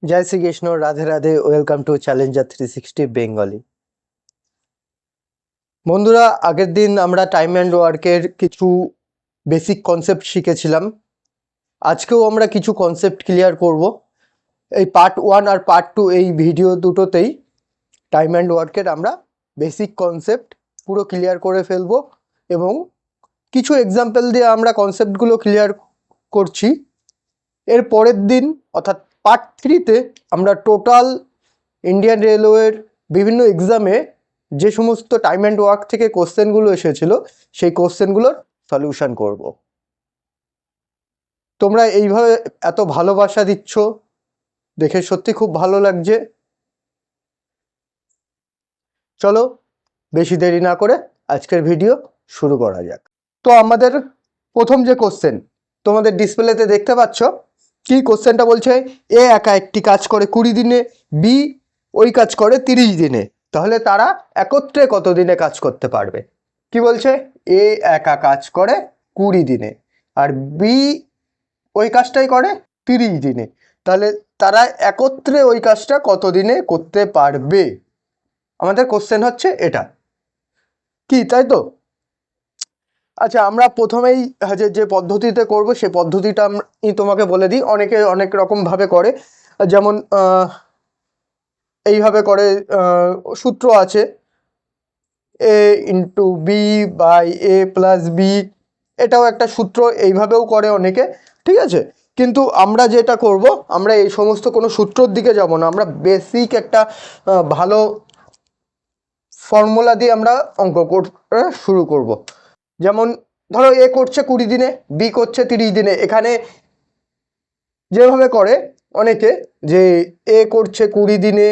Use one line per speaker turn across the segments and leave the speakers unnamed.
Joy Shrikrishna, Radhe Radhe. Welcome to challenger 360 Bengali. বন্ধুরা, আগের দিন আমরা টাইম অ্যান্ড ওয়ার্কের কিছু বেসিক কনসেপ্ট শিখেছিলাম। আজকেও আমরা কিছু কনসেপ্ট ক্লিয়ার করব। এই পার্ট 1 আর পার্ট 2 এই ভিডিও দুটোতেই টাইম অ্যান্ড ওয়ার্কের আমরা বেসিক কনসেপ্ট পুরো ক্লিয়ার করে ফেলবো এবং কিছু এক্সাম্পল দিয়ে আমরা কনসেপ্টগুলো ক্লিয়ার করছি। এর পরের দিন অর্থাৎ পার্ট 3তে আমরা টোটাল ইন্ডিয়ান রেলওয়ের বিভিন্ন এক্সামে যে সমস্ত টাইম অ্যান্ড ওয়ার্ক থেকে কোশ্চেনগুলো এসেছিল সেই কোশ্চেনগুলোর সলিউশন করব। তোমরা এইভাবে এত ভালোবাসা দিচ্ছ দেখে সত্যি খুব ভালো লাগছে। চলো বেশি দেরি না করে আজকের ভিডিও শুরু করা যাক। তো আমাদের প্রথম যে কোশ্চেন তোমাদের ডিসপ্লেতে দেখতে পাচ্ছ, কি কোশ্চেনটা বলছে, এ একা একটি কাজ করে 20 দিনে, বি ওই কাজ করে 30 দিনে, তাহলে তারা একত্রে কত দিনে কাজ করতে পারবে? কি বলছে, এ একা কাজ করে 20 দিনে আর বি ওই কাজটাই করে 30 দিনে, তাহলে তারা একত্রে ওই কাজটা কত দিনে করতে পারবে? আমাদের কোশ্চেন হচ্ছে এটা, কি তাই তো? আচ্ছা, আমরা প্রথমেই যে পদ্ধতিতে করব সেই পদ্ধতিটা আমি তোমাকে বলে দিই। অনেকে অনেক রকমভাবে করে, যেমন এইভাবে করে, সূত্র আছে A into B by A plus B, এটাও একটা সূত্র, এইভাবেও করে অনেকে, ঠিক আছে। কিন্তু আমরা যেটা করব, আমরা এই সমস্ত কোনো সূত্রর দিকে যাব না, আমরা বেসিক একটা ভালো ফর্মুলা দিয়ে আমরা অঙ্ক শুরু করব। যেমন ধরো এ করছে 20 দিনে, বি করছে 30 দিনে। এখানে যেভাবে করে অনেকে, যে এ করছে 20 দিনে,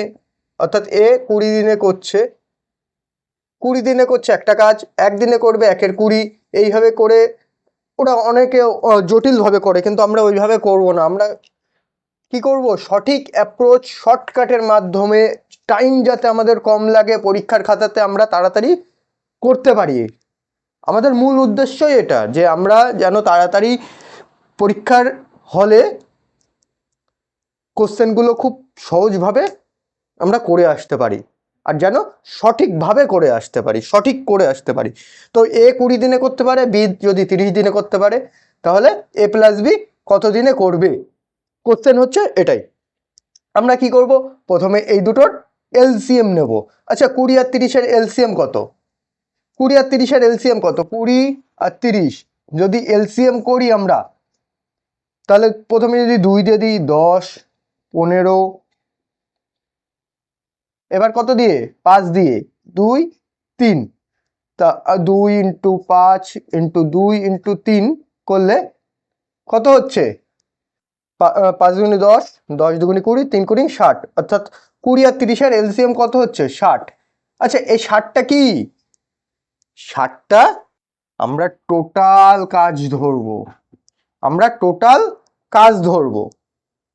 অর্থাৎ এ 20 দিনে করছে, 20 দিনে করছে একটা কাজ, একদিনে করবে 1-এর 20, এইভাবে করে ওরা অনেকে জটিলভাবে করে, কিন্তু আমরা ওইভাবে করব না। আমরা কি করব, সঠিক অ্যাপ্রোচ, শর্টকাটের মাধ্যমে, টাইম যাতে আমাদের কম লাগে, পরীক্ষার খাতাতে আমরা তাড়াতাড়ি করতে পারি। আমাদের মূল উদ্দেশ্যই এটা, যে আমরা যেন তাড়াতাড়ি পরীক্ষার হলে কোশ্চেনগুলো খুব সহজভাবে আমরা করে আসতে পারি, আর যেন সঠিকভাবে করে আসতে পারি, সঠিক করে আসতে পারি। তো এ 20 দিনে করতে পারে, বি যদি 30 দিনে করতে পারে, তাহলে এ প্লাস বি কত দিনে করবে? কোশ্চেন হচ্ছে এটাই। আমরা কি করব, প্রথমে এই দুটোর এলসিএম নেব। আচ্ছা, 20 আর 30-এর এলসিএম কত? 20 আর 30-এর এলসিএম কত? 20 আর 30 যদি এলসিএম করি আমরা, তাহলে প্রথমে যদি 2 দিয়ে দিই, 10, 15, এবার কত দিয়ে? 5 দিয়ে, 2, 3, তা 2 ইন্টু 5 ইন্টু 2 ইন্টু 3 করলে কত হচ্ছে? 5 দুগুণে 10, 10 দুগুণে 20, 3 কুড়ি 60, অর্থাৎ 20 আর 30-এর এলসিএম কত হচ্ছে? 60। আচ্ছা, এই 60টা কি? 60টা আমরা টোটাল কাজ ধরবো, আমরা টোটাল কাজ ধরবো,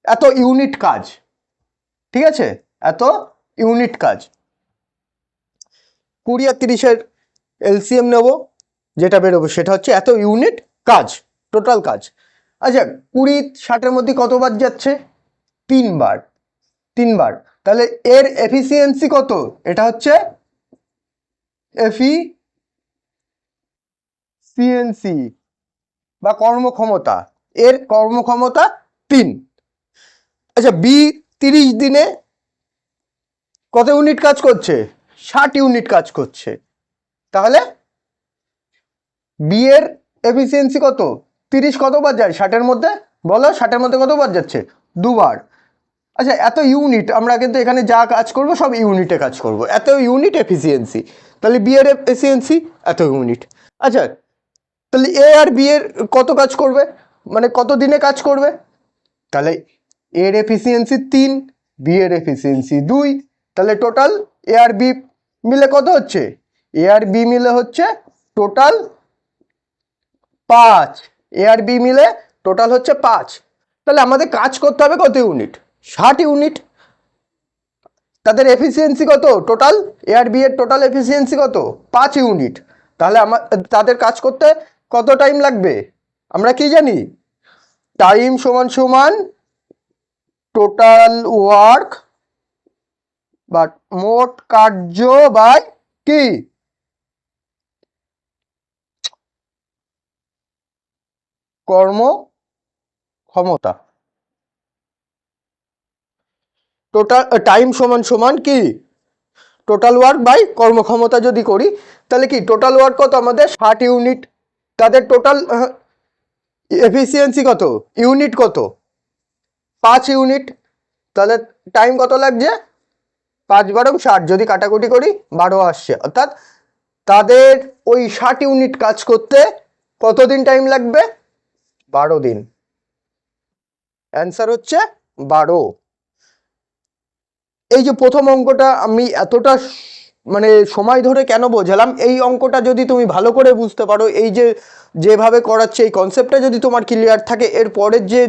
এত ইউনিট কাজ, ঠিক আছে, এত ইউনিট কাজ। 20 আর 30-এর এলসিএম নেব, যেটা বেরোবে সেটা হচ্ছে এত ইউনিট কাজ, টোটাল কাজ। আচ্ছা, 20 60-এর মধ্যে কতবার যাচ্ছে? 3 বার, 3 বার, তাহলে এর এফিসিয়েন্সি কত? এটা হচ্ছে এফিসিয়েন্সি বা কর্মক্ষমতা, এর কর্মক্ষমতা 3। আচ্ছা, বি 30 দিনে কত ইউনিট কাজ করছে? 60 ইউনিট কাজ করছে, তাহলে বি এর এফিসিয়েন্সি কত? 30 কতবার যায় 60-এর মধ্যে? বলো, 60-এর মধ্যে কতবার যাচ্ছে? 2 বার। আচ্ছা, এত ইউনিট, আমরা কিন্তু এখানে যা কাজ করব সব ইউনিটে কাজ করব, এত ইউনিট এফিসিয়েন্সি, তাহলে বি এর এফিসিয়েন্সি এত ইউনিট। আচ্ছা, তাহলে এ আর বি এর কত কাজ করবে, মানে কত দিনে কাজ করবে? তাহলে এর এফিসিয়েন্সি 3, বি এর এফিসিয়েন্সি 2, তাহলে টোটাল এ আর বি মিলে কত হচ্ছে? এ আর বি মিলে হচ্ছে টোটাল 5, এ আর বি মিলে টোটাল হচ্ছে 5। তাহলে আমাদের কাজ করতে হবে কত ইউনিট? 60 ইউনিট। তাদের এফিসিয়েন্সি কত টোটাল? এ আর বি এর টোটাল এফিসিয়েন্সি কত? 5 ইউনিট। তাহলে তাদের কাজ করতে কত টাইম লাগবে? আমরা কি জানি, টাইম সমান সমান টোটাল ওয়ার্ক বা মোট কার্য বাই কি কর্মক্ষমতা। টোটাল টাইম সমান সমান কি টোটাল ওয়ার্ক বাই কর্মক্ষমতা যদি করি তাহলে কি টোটাল ওয়ার্ক কত আমাদের 60 ইউনিট, তাদের টোটাল এফিসিয়েন্সি কত ইউনিট কত 5 ইউনিট, তাহলে টাইম কত লাগছে 5 × 60, যদি কাটাকুটি করি 12 আসছে, অর্থাৎ তাদের ওই 60 ইউনিট কাজ করতে কতদিন টাইম লাগবে 12 দিন। অ্যান্সার হচ্ছে 12। এই যে প্রথম অঙ্কটা আমি এতটা মানে সময় ধরে কেন বোঝালাম, এই অঙ্কটা যদি তুমি ভালো করে বুঝতে পারো, এই যে যেভাবে করাচ্ছে এই কনসেপ্টটা যদি তোমার ক্লিয়ার থাকে, এর পরের যে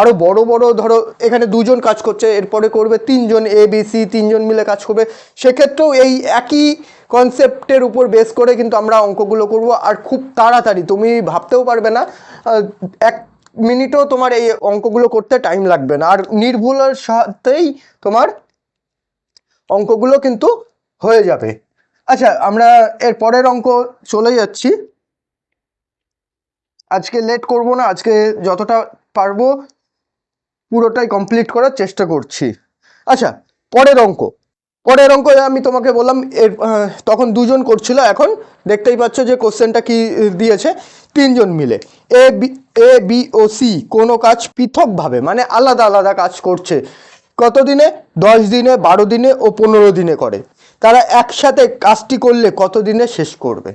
আরো বড় বড় ধরো এখানে দুজন কাজ করছে, এরপরে করবে তিনজন, এ বি সি তিনজন মিলে কাজ করবে, সেক্ষেত্রেও এই একই কনসেপ্টের উপর বেস করে কিন্তু আমরা অঙ্কগুলো করব, আর খুব তাড়াতাড়ি, তুমি ভাবতেও পারবে না 1 মিনিটও তোমার এই অঙ্কগুলো করতে টাইম লাগবে না, আর নির্ভুলের সাথেই তোমার অঙ্কগুলো কিন্তু হয়ে যাবে। আচ্ছা, আমরা এর পরের অঙ্ক চলে যাচ্ছি, আজকে লেট করব না, আজকে যতটা পারবো পুরোটাই কমপ্লিট করার চেষ্টা করছি। আচ্ছা, পরের অঙ্ক আমি তোমাকে বললাম এর তখন দুজন করছিল, এখন দেখতেই পাচ্ছ যে কোশ্চেনটা কি দিয়েছে, তিনজন মিলে এ বি ও সি কোনো কাজ পৃথকভাবে মানে আলাদা আলাদা কাজ করছে, কত দিনে 10 দিনে, 12 দিনে ও 15 দিনে করে, তারা একসাথে কাজটি করলে কত দিনে শেষ করবে।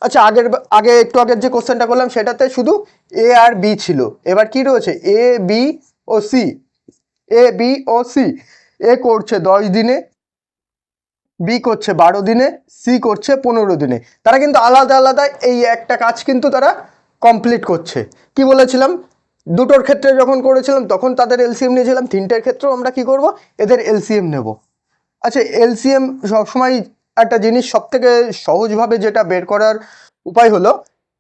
আচ্ছা, একটু আগের যে কোশ্চেনটা করলাম সেটাতে শুধু এ আর বি ছিল, এবার কি রয়েছে এ বি ও সি। এ করছে 10 দিনে, বি করছে 12 দিনে, সি করছে 15 দিনে, তারা কিন্তু আলাদা আলাদা এই একটা কাজ কিন্তু তারা কমপ্লিট করছে। কি বলেছিলাম, দুটোর ক্ষেত্রে যখন করেছিলাম তখন তাদের এলসিএম নিয়েছিলাম, তিনটের ক্ষেত্রেও আমরা কি করব এদের এলসিএম নেব। আচ্ছা, এলসিএম সবসময় একটা জিনিস, সব থেকে সহজভাবে যেটা বের করার উপায় হলো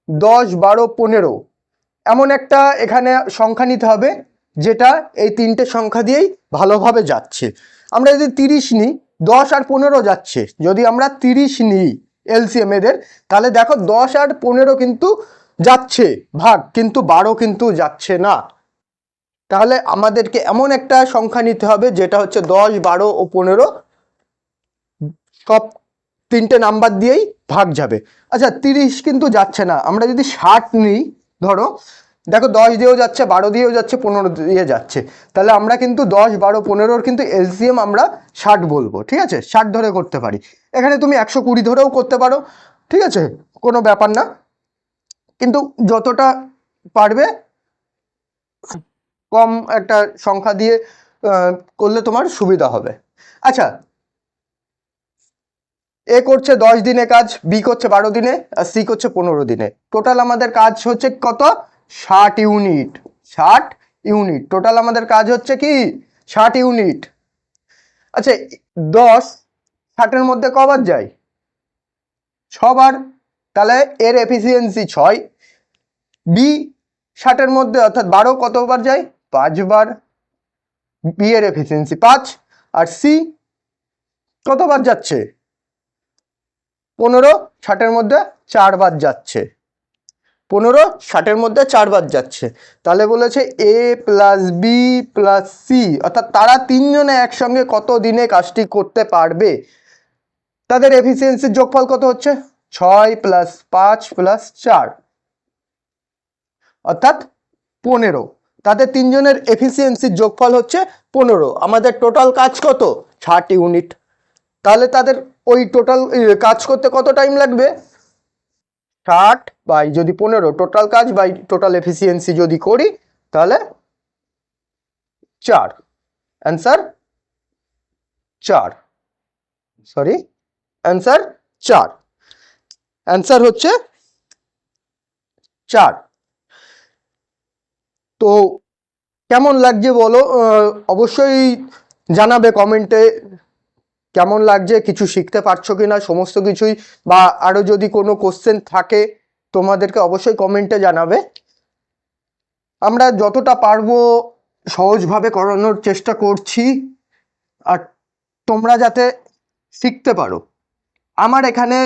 10, 12, 15 এমন একটা এখানে সংখ্যা নিতে হবে যেটা এই তিনটে সংখ্যা দিয়েই ভালোভাবে যাচ্ছে। আমরা যদি 30 নিই, 10 আর 15 যাচ্ছে, যদি আমরা 30 নিই এলসিএম এদের, তাহলে দেখো 10 আর 15 কিন্তু যাচ্ছে ভাগ, কিন্তু 12 কিন্তু যাচ্ছে না। তাহলে আমাদেরকে এমন একটা সংখ্যা নিতে হবে যেটা হচ্ছে 10, 12 ও 15 সব তিনটে নাম্বার দিয়েই ভাগ যাবে। আচ্ছা, 30 কিন্তু যাচ্ছে না, আমরা যদি 60 নিই, ধরো দেখো 10 দিয়েও যাচ্ছে, 12 দিয়েও যাচ্ছে, 15 দিয়ে যাচ্ছে, তাহলে আমরা কিন্তু 10, 12, 15 কিন্তু এলসিএম আমরা 60 বলবো, ঠিক আছে, 60 ধরে করতে পারি। এখানে তুমি 120 ধরেও করতে পারো, ঠিক আছে, কোনো ব্যাপার না, কিন্তু যতটা পারবে কম একটা সংখ্যা দিয়ে করলে তোমার সুবিধা হবে। আচ্ছা, এ করছে 10 দিনে কাজ, বি করছে 12 দিনে, আর সি করছে 15 দিনে, টোটাল আমাদের কাজ হচ্ছে কত 60 ইউনিট। 60 ইউনিট টোটাল আমাদের কাজ হচ্ছে কি 60 ইউনিট। আচ্ছা, 10 60-এর মধ্যে কবার যায় 6 বার, তাহলে এর এফিসিয়েন্সি 6। বি 60-এর মধ্যে অর্থাৎ 12 কতবার যায় 5 বার, বি এর এফিসিয়েন্সি 5। আর সি কতবার যাচ্ছে 15, 60-এর মধ্যে 4 বার যাচ্ছে, 15 60-এর মধ্যে 4 বার যাচ্ছে, তাহলে বলেছে এ প্লাস বি প্লাস সি, অর্থাৎ তারা তিনজনে একসঙ্গে কত দিনে কাজটি করতে পারবে। তাদের এফিসিয়েন্সির যোগফল কত হচ্ছে 6 + 5 + 4 অর্থাৎ 15। তাদের তিনজনের এফিসিয়েন্সির যোগফল হচ্ছে 15। আমাদের টোটাল কাজ কত 60 ইউনিট, তাহলে তাদের ওই টোটাল কাজ করতে কত টাইম লাগবে 60 বাই যদি 15 টোটাল কাজ বাই টোটাল এফিসিয়েন্সি যদি করি তাহলে 4। অ্যান্সার 4, সরি অ্যান্সার 4, অ্যান্সার হচ্ছে 4। তো কেমন লাগছে বলো, অবশ্যই জানাবে কমেন্টে কেমন লাগছে, কিছু শিখতে পারছো কিনা সমস্ত কিছুই, বা আরো যদি কোনো কোশ্চেন থাকে তোমাদেরকে অবশ্যই কমেন্টে জানাবে। আমরা যতটা পারবো সহজভাবে করানোর চেষ্টা করছি, আর তোমরা যাতে শিখতে পারো। আমার এখানে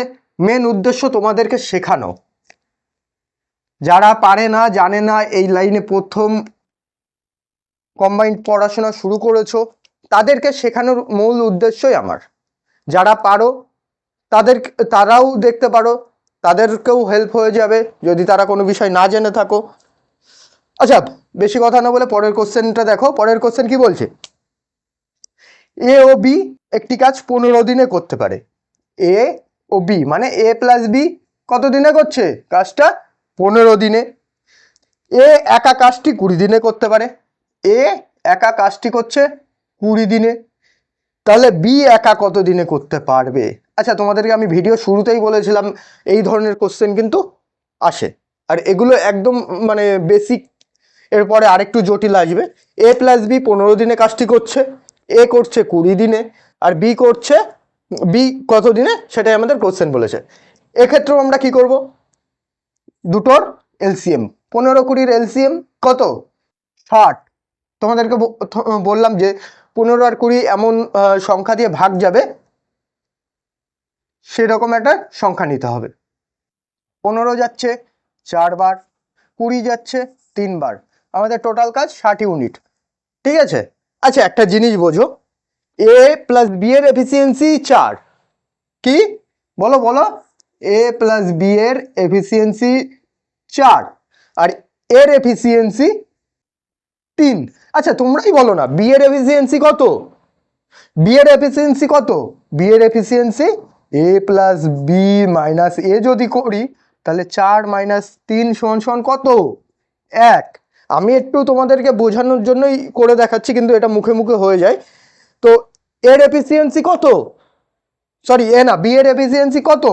মেন উদ্দেশ্য তোমাদেরকে শেখানো। যারা পারে না, জানে না, এই লাইনে প্রথম কম্বাইন্ড পড়াশোনা শুরু করেছো, তাদেরকে শেখানোর মূল উদ্দেশ্যই আমার। যারা পারো তারাও দেখতে পারো, তাদেরকেও হেল্প হয়ে যাবে যদি তারা কোনো বিষয় না জেনে থাকো। আচ্ছা, বেশি কথা না বলে পরের কোশ্চেনটা দেখো। পরের কোশ্চেন কি বলছে? এ ও বি একটি কাজ 15 দিনে করতে পারে। এ ও বি মানে এ প্লাস বি কত দিনে করছে কাজটা? 15 দিনে। এ একা কাজটি 20 দিনে করতে পারে। এ একা কাজটি করছে 20 দিনে, তাহলে বি একা কত দিনে করতে পারবে? আচ্ছা, তোমাদেরকে আমি ভিডিও শুরুতেই বলেছিলাম এই ধরনের কোশ্চেন কিন্তু আসে, আর এগুলো একদম মানে বেসিক। এরপরে আরেকটু জটিল আসবে। এ প্লাস বি 15 দিনে কাজটি করছে, এ করছে 20 দিনে, আর বি কত দিনে সেটাই আমাদের কোশ্চেন বলেছে। এক্ষেত্রেও আমরা কি করব? দুটোর এলসিএম। 15-20 এলসিএম কত? 60। তোমাদেরকে বললাম যে 15 আর 20 এমন সংখ্যা দিয়ে ভাগ যাবে, সেরকম একটা সংখ্যা নিতে হবে। 15 যাচ্ছে 4 বার, 20 যাচ্ছে 3 বার, আমাদের টোটাল কাজ 60 ইউনিট। ঠিক আছে। আচ্ছা, একটা জিনিস বোঝো, এ প্লাস বি এর এফিসিয়েন্সি 4। কি বলো বলো? এ প্লাস বি এর এফিসিয়েন্সি 4 আর এর এফিসিয়েন্সি 3। আচ্ছা, তোমরাই বলো না বি এর এফিসিয়েন্সি কত? বি এর এফিসিয়েন্সি কত? বি এর এফিসিয়েন্সি এ প্লাস বি মাইনাস এ যদি করি, তাহলে 4 মাইনাস 3 সমান সমান কত? 1। আমি একটু তোমাদেরকে বোঝানোর জন্যই করে দেখাচ্ছি, কিন্তু এটা মুখে মুখে হয়ে যায়। তো এর এফিসিয়েন্সি কত? সরি, এ না, বি এর এফিসিয়েন্সি কত?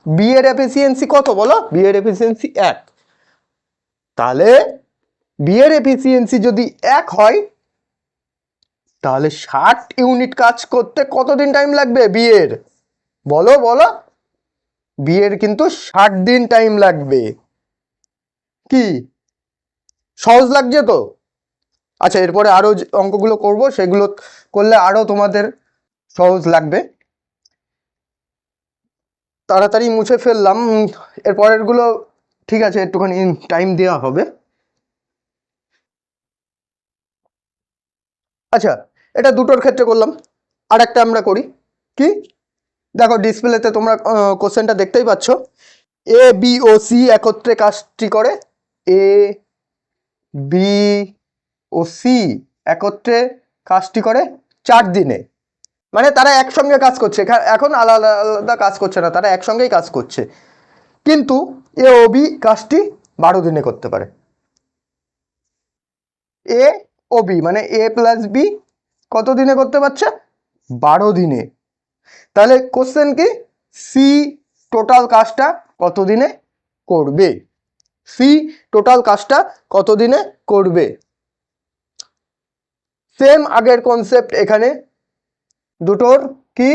বি এর এফিসিয়েন্সি কত বলো? বি এর এফিসিয়েন্সি 1। তাহলে বি এর এফিসিয়েন্সি যদি 1 হয়, তাহলে 60 ইউনিট কাজ করতে কতদিন টাইম লাগবে বি এর? বলো বলো। বি এর কিন্তু 60 দিন টাইম লাগবে। কি সহজ লাগছে তো? আচ্ছা, এরপরে আরো অঙ্কগুলো করব, সেগুলো করলে আরো তোমাদের সহজ লাগবে। তাড়াতাড়ি মুছে ফেললাম। এর পরের গুলো ঠিক আছে, একটুখানি টাইম দেওয়া হবে। আচ্ছা, এটা দুটোর ক্ষেত্রে করলাম। আর একটা আমরা করি। কি? দেখো ডিসপ্লেতে তোমরা কোশ্চেনটা দেখতেই পাচ্ছ। এ বি ও সি একত্রে কাজটি করে। এ বি ও সি একত্রে কাজটি করে 4 দিনে। মানে তারা একসঙ্গে কাজ করছে, এখন আলাদা আলাদা কাজ করছে না, তারা একসঙ্গেই কাজ করছে। কিন্তু এ ও বি কাজটি 12 দিনে করতে পারে। এ ও বি মানে এ প্লাস বি কত দিনে করতে পারছে? 12 দিনে। তাহলে কোশ্চেন কি? সি টোটাল কাজটা কত দিনে করবে? সি টোটাল কাজটা কত দিনে করবে? সেম আগের কনসেপ্ট এখানে। দুটোর কি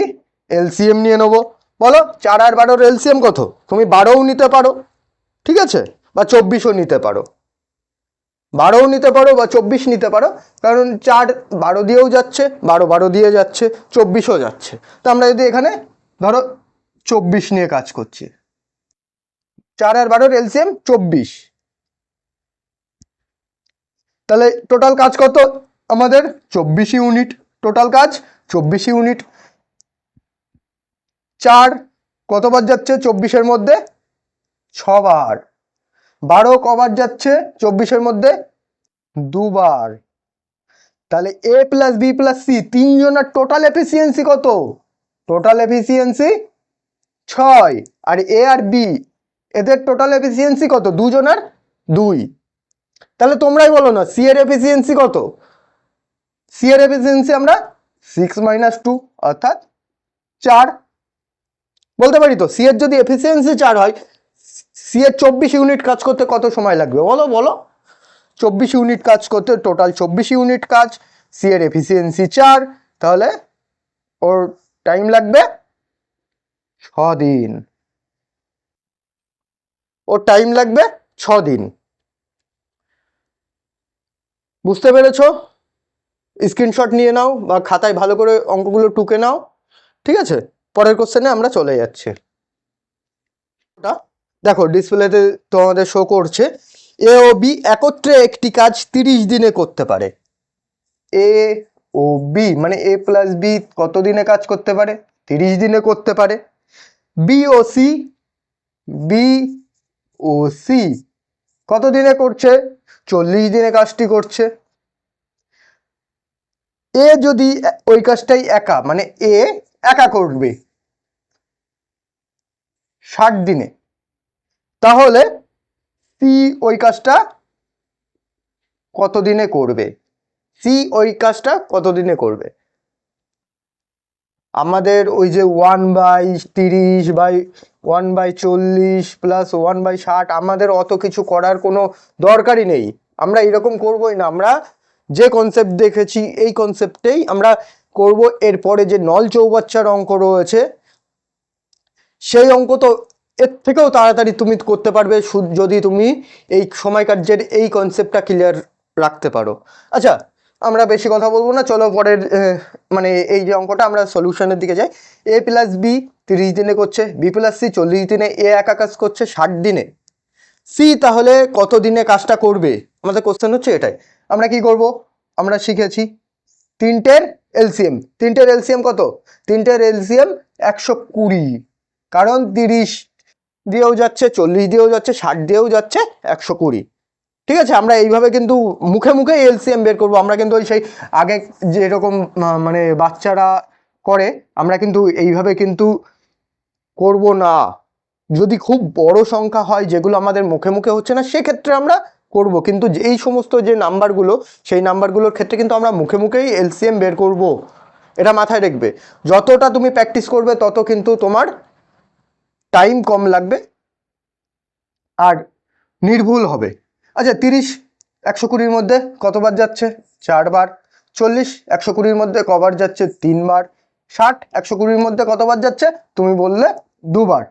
এলসিএম নিয়ে নেবো। বলো 4 আর 12 এলসিএম কত? তুমি 12ও নিতে পারো, ঠিক আছে, বা 24ও নিতে পারো। 12ও নিতে পারো বা 24 নিতে পারো, কারণ 4 12 দিয়েও যাচ্ছে, 12 দিয়ে যাচ্ছে, 24ও যাচ্ছে। তো আমরা যদি এখানে ধরো 24 নিয়ে কাজ করছি, 4 আর 12 এলসিএম 24, তাহলে টোটাল কাজ কত আমাদের? 24 ইউনিট। টোটাল কাজ 24 ইউনিট। 4 কতবার যাচ্ছে 24-এর মধ্যে? 6 বার। 12 কবার যাচ্ছে 24-এর মধ্যে? 2 বার। তাহলে এ প্লাস বি প্লাস সি তিনজনের টোটাল এফিসিয়েন্সি কত? Total efficiency 6। আর এ আর বি এদের টোটাল এফিসিয়েন্সি কত? দুজনের 2। তাহলে তোমরাই বলো না সি এর এফিসিয়েন্সি কত? সি এর এফিসিয়েন্সি আমরা 6 মাইনাস 2 অর্থাৎ 4 বলতে পারি। তো সি এর যদি এফিসিয়েন্সি 4 হয়, সি এর 24 ইউনিট কাজ করতে কত সময় লাগবে বলো বলো? 24 ইউনিট কাজ করতে, টোটাল 24 ইউনিট কাজ, সি এর এফিসিয়েন্সি 4, তাহলে ওর টাইম লাগবে 6 দিন। ওর টাইম লাগবে 6 দিন। বুঝতে পেরেছো? স্ক্রিনশট নিয়ে নাও বা খাতায় ভালো করে অঙ্কগুলো টুকে নাও। ঠিক আছে, পরের কোশ্চেনে আমরা চলে যাচ্ছি। দেখো ডিসপ্লেতে তোমাদের শো করছে এ ও বি একত্রে একটি কাজ 30 দিনে করতে পারে। এ ও বি মানে এ প্লাস বি কত দিনে কাজ করতে পারে? 30 দিনে করতে পারে। বি ও সি, বি ও সি কত দিনে করছে? 40 দিনে কাজটি করছে। এ যদি ওই কাজটাই একা মানে এ একা করবে 60 দিনে, তাহলে সি ওই কাজটা কত দিনে করবে? সি ওই কাজটা কত দিনে করবে? আমাদের ওই যে 1/30/1/40 প্লাস 1/60 আমাদের অত কিছু করার কোনো দরকারই নেই। আমরা এরকম করবোই না, আমরা যে কনসেপ্ট দেখেছি এই কনসেপ্টেই আমরা করব। এরপরে যে নল চৌবাচ্চার অঙ্ক রয়েছে সেই অঙ্ক তো এর থেকেও তাড়াতাড়ি তুমি করতে পারবে যদি তুমি এই সময় কার্যের এই কনসেপ্টটা ক্লিয়ার রাখতে পারো। আচ্ছা, আমরা বেশি কথা বলবো না, চলো পরের মানে এই যে অঙ্কটা আমরা সলিউশনের দিকে যাই। এ প্লাস বি 30 দিনে করছে, বি প্লাস সি 40 দিনে, এ একা কাজ করছে 60 দিনে। সি তাহলে কত দিনে কাজটা করবে? আমাদের কোশ্চেন হচ্ছে এটাই। আমরা কি করব? আমরা শিখেছি তিনটের এলসিএম। তিনটের এলসিএম কত? তিনটের এলসিএম 120, কারণ 30 দিয়েও যাচ্ছে, 40 দিয়েও যাচ্ছে, 60 দিয়েও যাচ্ছে, 120। ঠিক আছে, আমরা এইভাবে কিন্তু মুখে মুখে এলসিএম বের করব। আমরা কিন্তু ওই সেই আগে যেরকম মানে বাচ্চারা করে আমরা কিন্তু এইভাবে কিন্তু করব না। যদি খুব বড় সংখ্যা হয় যেগুলো আমাদের মুখে মুখে হচ্ছে না সেক্ষেত্রে আমরা করব, কিন্তু এই সমস্ত যে নাম্বারগুলো সেই নাম্বারগুলোর ক্ষেত্রে কিন্তু আমরা মুখে মুখেই এলসিএম বের করব। এটা মাথায় রাখবে। যতটা তুমি প্র্যাকটিস করবে তত কিন্তু তোমার টাইম কম লাগবে আর নির্ভুল হবে। আচ্ছা, 30 120-র মধ্যে কতবার যাচ্ছে? 4 বার। 40 120-র মধ্যে কবার যাচ্ছে? 3 বার। 60 120-র মধ্যে কতবার যাচ্ছে? তুমি বললে 2 বার।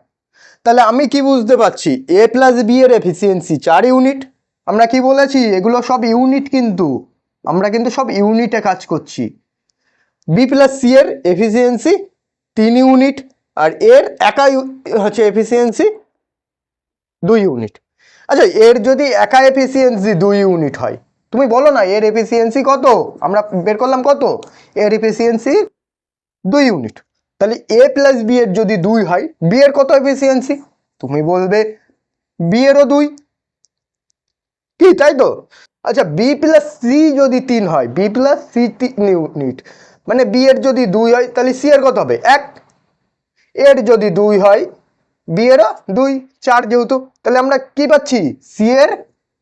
তাহলে আমি কি বুঝতে পারছি? এ প্লাস বি এর এফিসিয়েন্সি 4 ইউনিট। আমরা কি বলেছি? এগুলো সব ইউনিট, কিন্তু আমরা কিন্তু সব ইউনিটে কাজ করছি। বি প্লাস সি এর এফিসিয়েন্সি 3 ইউনিট, আর এর একা হচ্ছে এফিসিয়েন্সি 2 ইউনিট। আচ্ছা, এর যদি একা এফিসিয়েন্সি 2 ইউনিট হয়, তুমি বলো না এর এফিসিয়েন্সি কত? আমরা বের করলাম কত? এর এফিসিয়েন্সি 2 ইউনিট। তাহলে এ প্লাস বি এর যদি 2 হয়, বি এর কত এফিসিয়েন্সি? তুমি বলবে বি এরও 2, কি তাই তো? আচ্ছা, বি প্লাস সি যদি 3 হয়, বি প্লাস সি 3 ইউনিট, মানে বি এর যদি 2 হয় তাহলে সি এর কত হবে? 1। এর যদি 2 হয় বি এরও 2, 4 যেহেতু, তাহলে আমরা কি পাচ্ছি? সি এর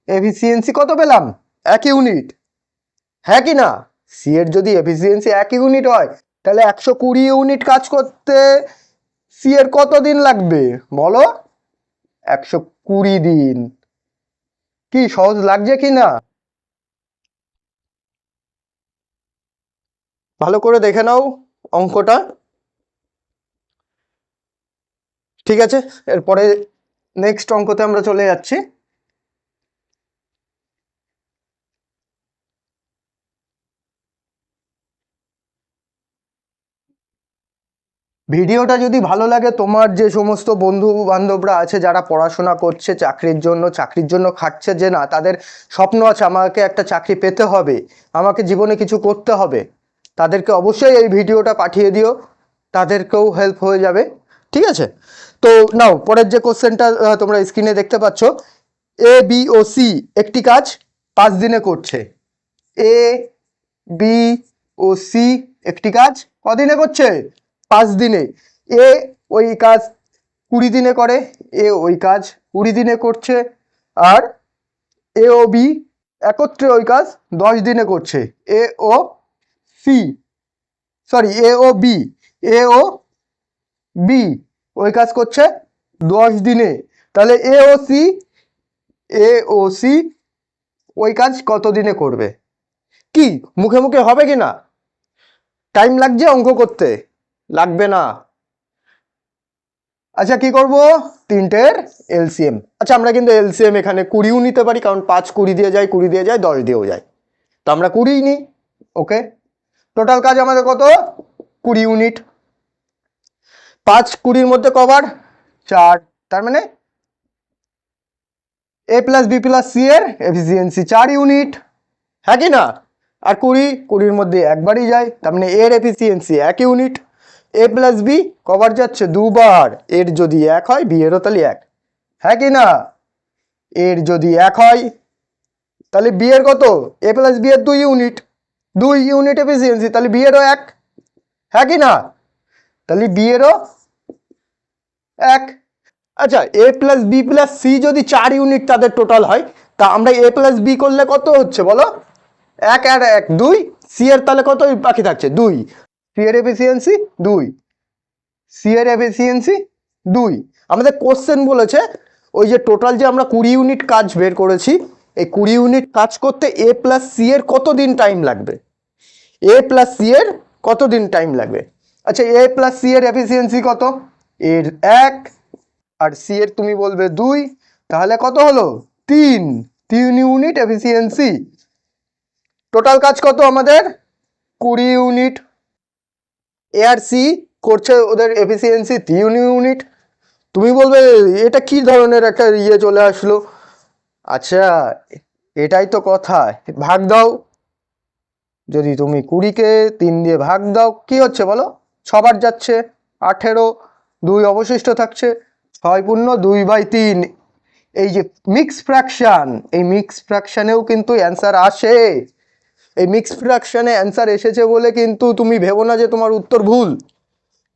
এফিসিয়েন্সি কত পেলাম? 1 ইউনিট। হ্যাঁ কি না? সি এর যদি এফিসিয়েন্সি 1 ইউনিট হয় তাহলে 120 ইউনিট কাজ করতে সি এর কত দিন লাগবে বলো? 120 দিন। কি সহজ লাগছে কি না? ভালো করে দেখে নাও অঙ্কটা। ঠিক আছে, এরপরে নেক্সট অঙ্কতে আমরা চলে যাচ্ছি। ভিডিওটা যদি ভালো লাগে, তোমার যে সমস্ত বন্ধু বান্ধবরা আছে যারা পড়াশোনা করছে চাকরির জন্য খাটছে, যে না তাদের স্বপ্ন আছে আমাকে একটা চাকরি পেতে হবে, আমাকে জীবনে কিছু করতে হবে, তাদেরকে অবশ্যই এই ভিডিওটা পাঠিয়ে দিও, তাদেরকেও হেল্প হয়ে যাবে। ঠিক আছে, তো নাও পরের যে কোশ্চেনটা তোমরা স্ক্রিনে দেখতে পাচ্ছ, এ বি ও সি একটি কাজ 5 দিনে করছে। এ বি ও সি একটি কাজ কদিনে করছে? 5 দিনে। এ ওই কাজ 20 দিনে করে, এ ওই কাজ 20 দিনে করছে, আর এ ও বি একত্রে ওই কাজ 10 দিনে করছে। এ ও C sorry A O B A O B ওই কাজ করছে 10 দিনে। তাহলে এ ও সি ওই কাজ কত দিনে করবে? কি মুখে মুখে হবে কি না? টাইম লাগছে অঙ্ক করতে? লাগবে না। আচ্ছা, কি করব? তিনটের এলসিএম। আচ্ছা, আমরা কিন্তু এলসিএম এখানে 20ও নিতে পারি, কারণ 5 20 দিয়ে যায়, 20 দিয়ে যায়, 10 দিয়েও যায়। তো আমরা 20 নিই। ওকে, টোটাল কাজ আমাদের কত? 20 ইউনিট। 5 20-র মধ্যে কবার? 4। তার মানে এ প্লাস বি প্লাস সি এর এফিসিয়েন্সি 4 ইউনিট, হ্যাঁ কি না? আর 20-20-র মধ্যে একবারই যায়, তার মানে এর এফিসিয়েন্সি 1 ইউনিট। এ প্লাস বি কবার যাচ্ছে? 2 বার। এর যদি 1 হয় বি এরও তাহলে 1, হ্যাঁ কি না? এর যদি 1 হয় তাহলে বি এর কত? এ প্লাস বি এর 2 ইউনিট, 2 ইউনিট এফিসিয়েন্সি, তাহলে বি এরও 1, হ্যাঁ কি না? তাহলে বি এরও 1। আচ্ছা, এ প্লাস বি প্লাস সি যদি 4 ইউনিট তাদের টোটাল হয়, তা আমরা এ প্লাস বি করলে কত হচ্ছে বলো? 1 আর 1 2। সি এর তাহলে কত বাকি থাকছে? 2। সি এর এফিসিয়েন্সি 2, সি এর এফিসিয়েন্সি 2। আমাদের কোশ্চেন বলেছে ওই যে টোটাল যে আমরা 20 ইউনিট কাজ বের করেছি, এই 20 ইউনিট কাজ করতে এ প্লাস সি এর কতদিন টাইম লাগবে? এ প্লাস সি এর কতদিন টাইম লাগবে? আচ্ছা, এ প্লাস সি এর এফিসিয়েন্সি কত? এর 1 আর সি এর তুমি বলবে 2, তাহলে কত হলো? 3 ইউনিট এফিসিয়েন্সি। টোটাল কাজ কত আমাদের? 20 ইউনিট। এ আর সি করছে ওদের এফিসিয়েন্সি 3 ইউনিট। তুমি বলবে এটা কি ধরনের একটা ইয়ে চলে আসলো? আচ্ছা, এটাই তো কথা। ভাগ দাও, যদি তুমি 20-কে 3 দিয়ে ভাগ দাও কি হচ্ছে বলো? 6 বার যাচ্ছে, 18, 2 অবশিষ্ট থাকছে, 6×2/3। এই যে মিক্স ফ্র্যাকশন, এই মিক্স ফ্র্যাকশনেও কিন্তু অ্যান্সার আসে। এই মিক্স ফ্র্যাকশনে অ্যান্সার এসেছে বলে কিন্তু তুমি ভেবো না যে তোমার উত্তর ভুল।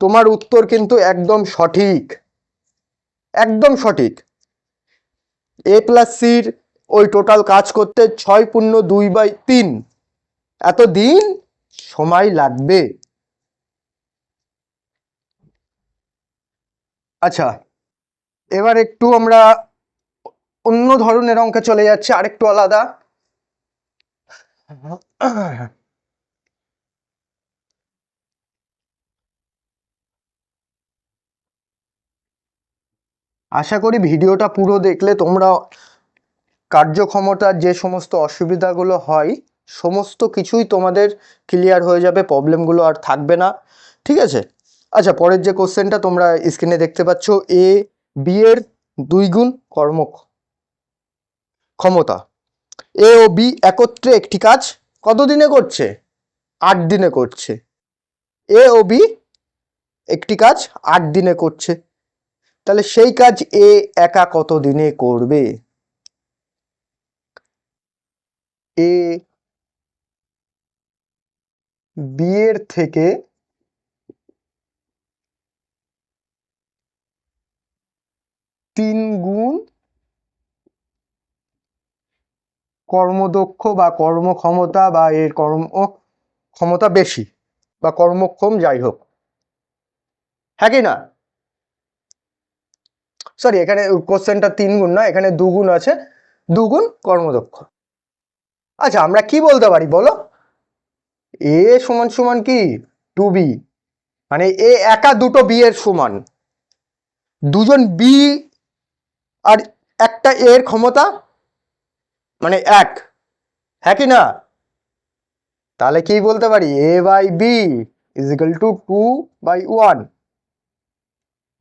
তোমার উত্তর কিন্তু একদম সঠিক, একদম সঠিক। এ প্লাস সির ওই টোটাল কাজ করতে 6×2/3 এত দিন সময় লাগবে। আচ্ছা, এবার একটু আমরা অন্য ধরনের অঙ্কে চলে যাচ্ছি, আরেকটু আলাদা। আশা করি ভিডিওটা পুরো দেখলে তোমরা কার্যক্ষমতার যে সমস্ত অসুবিধাগুলো হয় সমস্ত কিছুই তোমাদের ক্লিয়ার হয়ে যাবে, প্রবলেমগুলো আর থাকবে না, ঠিক আছে? আচ্ছা, পরের যে কোশ্চেনটা তোমরা স্ক্রিনে দেখতে পাচ্ছ, এ বি এর 2 গুণ কর্মক্ষমতা। এ ও বি একত্রে একটি কাজ কত দিনে করছে? 8 দিনে করছে। এ ও বি একটি কাজ 8 দিনে করছে, তাহলে সেই কাজ এ একা কত দিনে করবে? এ বি এর থেকে 3 গুণ কর্মদক্ষ বা কর্মক্ষমতা, বা এর কর্মক্ষমতা বেশি বা কর্মক্ষম, যাই হোক, হ্যাঁ কি না? সরি, এখানে কোশ্চেনটা 3 গুণ না, এখানে 2 গুণ আছে, 2 গুণ কর্মদক্ষ। আচ্ছা, আমরা কি বলতে পারি বলো? এ সমান সমান কি 2b, মানে এ একা দুটো বি এর সমান, দুজন বি আর একটা এর ক্ষমতা মানে 1, হ্যাঁ কি না? তাহলে কি বলতে পারি? A by B is equal to 2/1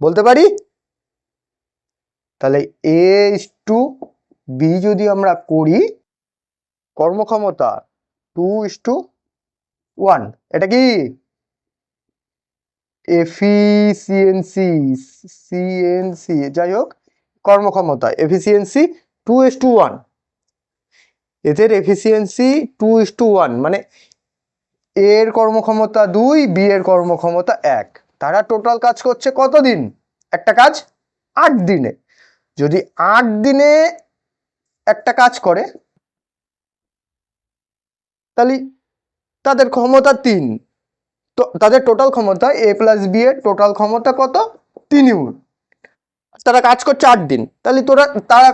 বলতে পারি। তাহলে এ ইজ টু বি যদি আমরা করি, কর্মক্ষমতা 2:1, এটা কি এফিসিয়েন্সি, সিএনসি, যাই হোক, কর্মক্ষমতা এফিসিয়েন্সি 2:1। এদের এফিসিয়েন্সি 2:1, মানে এর কর্মক্ষমতা 2, বি এর কর্মক্ষমতা 1। তারা টোটাল কাজ করছে কতদিন? একটা কাজ 8 দিনে। যদি 8 দিনে একটা কাজ করে তাহলে তাদের ক্ষমতা 3, তো তাদের টোটাল ক্ষমতা এ প্লাস বি এর টোটাল ক্ষমতা কত? 3 ইউনিট। তারা কাজ করছে 8 দিন, তাহলে তারা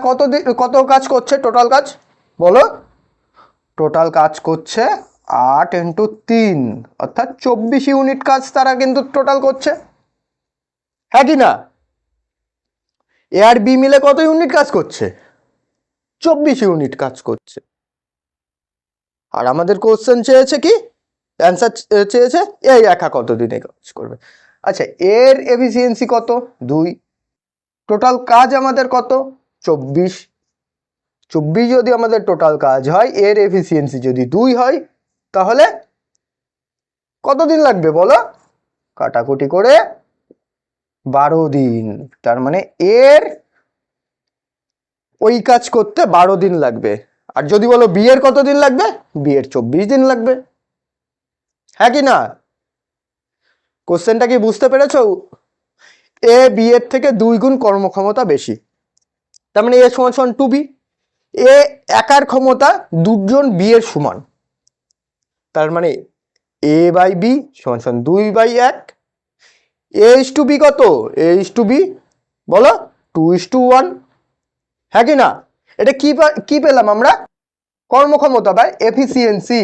কত কাজ করছে? টোটাল কাজ বলো? টোটাল কাজ করছে 8×3, অর্থাৎ 24 ইউনিট কাজ তারা কিন্তু টোটাল করছে, হ্যাঁ কি না? এ আর বি মিলে কত ইউনিট কাজ করছে? 24 ইউনিট কাজ করছে। আর আমাদের কোশ্চেন চেয়েছে কি, অ্যান্সার চেয়েছে এই একা কত দিনে কাজ করবে। আচ্ছা, এর এফিসিয়েন্সি কত? 2। টোটাল কাজ আমাদের কত? 24। 24 যদি আমাদের টোটাল কাজ হয়, এর এফিসিয়েন্সি যদি 2 হয়, তাহলে কতদিন লাগবে বলো? কাটাকুটি করে 12 দিন। তার মানে এর ওই কাজ করতে 12 দিন লাগবে। আর যদি বলো বি এর কত দিন লাগবে, বি এর 24 দিন লাগবে। হ্যাঁ কি না? কোশ্চেনটা কি বুঝতে পেরেছো? এ বি এর থেকে 2 গুণ কর্মক্ষমতা বেশি, তার মানে এ সমান সমান 2b। এ একার ক্ষমতা 2 বি এর সমান, তার মানে এ বাই বি সমান সমান 2/1। এ ইস টু বি কত? এ ইস টু বি বলো 2:1। হ্যাঁ কি না? এটা কি পেলাম আমরা? কর্মক্ষমতা বা এফিসিয়েন্সি।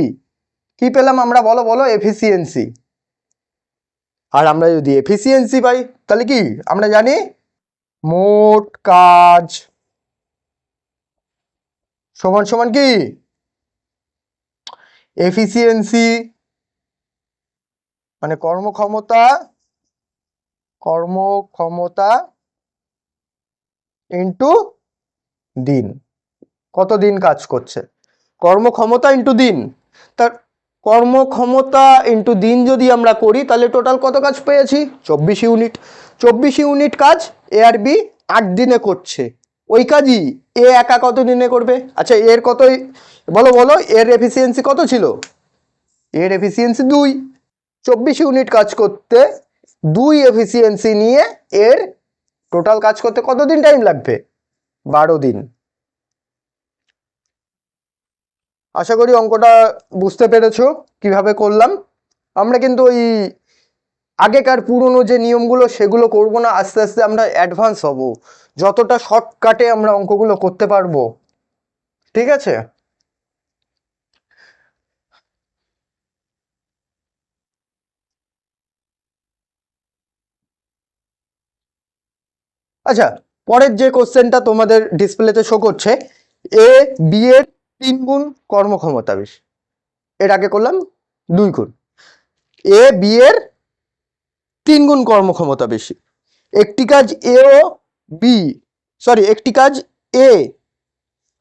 কি পেলাম আমরা বলো বলো? এফিসিয়েন্সি। আর আমরা যদি এফিসিয়েন্সি পাই, তাহলে কি আমরা জানি মোট কাজ সমান সমান কি এফিসিয়েন্সি, মানে কর্মক্ষমতা ইন্টু দিন। কত দিন কাজ করছে, কর্মক্ষমতা ইন্টু দিন। তার কর্মক্ষমতা ইন্টু দিন যদি আমরা করি, তাহলে টোটাল কত কাজ পেয়েছি? 24 ইউনিট। 24 ইউনিট কাজ এ আর বি 8 দিনে করছে। ওই কাজই এ একা কত দিনে করবে? আচ্ছা, এর কত বলো বলো? এর এফিসিয়েন্সি কত ছিল? এর এফিসিয়েন্সি 2। 24 ইউনিট কাজ করতে 2 এফিসিয়েন্সি নিয়ে এর টোটাল কাজ করতে কতদিন টাইম লাগবে? 12 দিন। আশা করি অঙ্কটা বুঝতে পেরেছো কিভাবে করলাম। আমরা কিন্তু ওই আগেকার পুরনো যে নিয়মগুলো সেগুলো করব না, আস্তে আস্তে আমরা অ্যাডভান্স হব, যতটা শর্টকাটে আমরা অঙ্কগুলো করতে পারবো। ঠিক আছে? আচ্ছা, পরের যে কোশ্চেনটা তোমাদের ডিসপ্লেতে শো করছে, এ বি এর 3 গুণ কর্মক্ষমতা বেশি। এর আগে করলাম 2 গুণ। এ বি এর 3 গুণ কর্মক্ষমতা বেশি। একটি কাজ এ ও বি একটি কাজ এ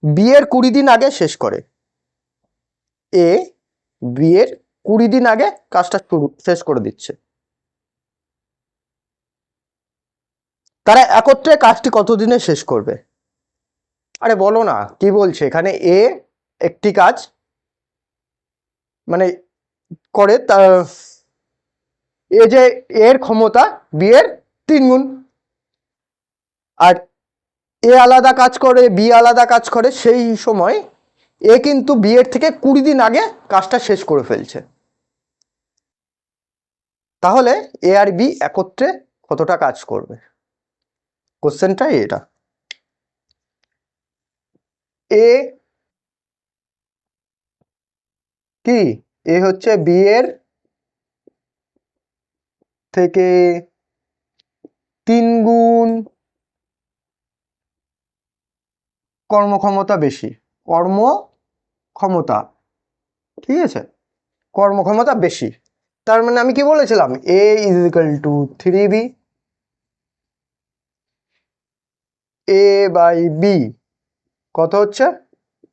বি এর 20 দিন আগে শেষ করে। এ বি এর 20 দিন আগে কাজটা শেষ করে দিচ্ছে। তারা একত্রে কাজটি কতদিনে শেষ করবে? আরে বলো না, কি বলছে এখানে? এ একটি কাজ মানে করে, তার এ যে এর ক্ষমতা বি এর 3 গুণ, আর এ আলাদা কাজ করে বি আলাদা কাজ করে, সেই সময় এ কিন্তু বি এর থেকে 20 দিন আগে কাজটা শেষ করে ফেলছে। তাহলে এ আর বি একত্রে কতটা কাজ করবে? কোশ্চেনটাই এটা। এ কি? এ হচ্ছে বি এর থেকে 3 গুণ কর্মক্ষমতা বেশি। কর্মক্ষমতা, ঠিক আছে, কর্মক্ষমতা বেশি। তার মানে আমি কি বলেছিলাম? A is equal to 3b। A by B কত হচ্ছে?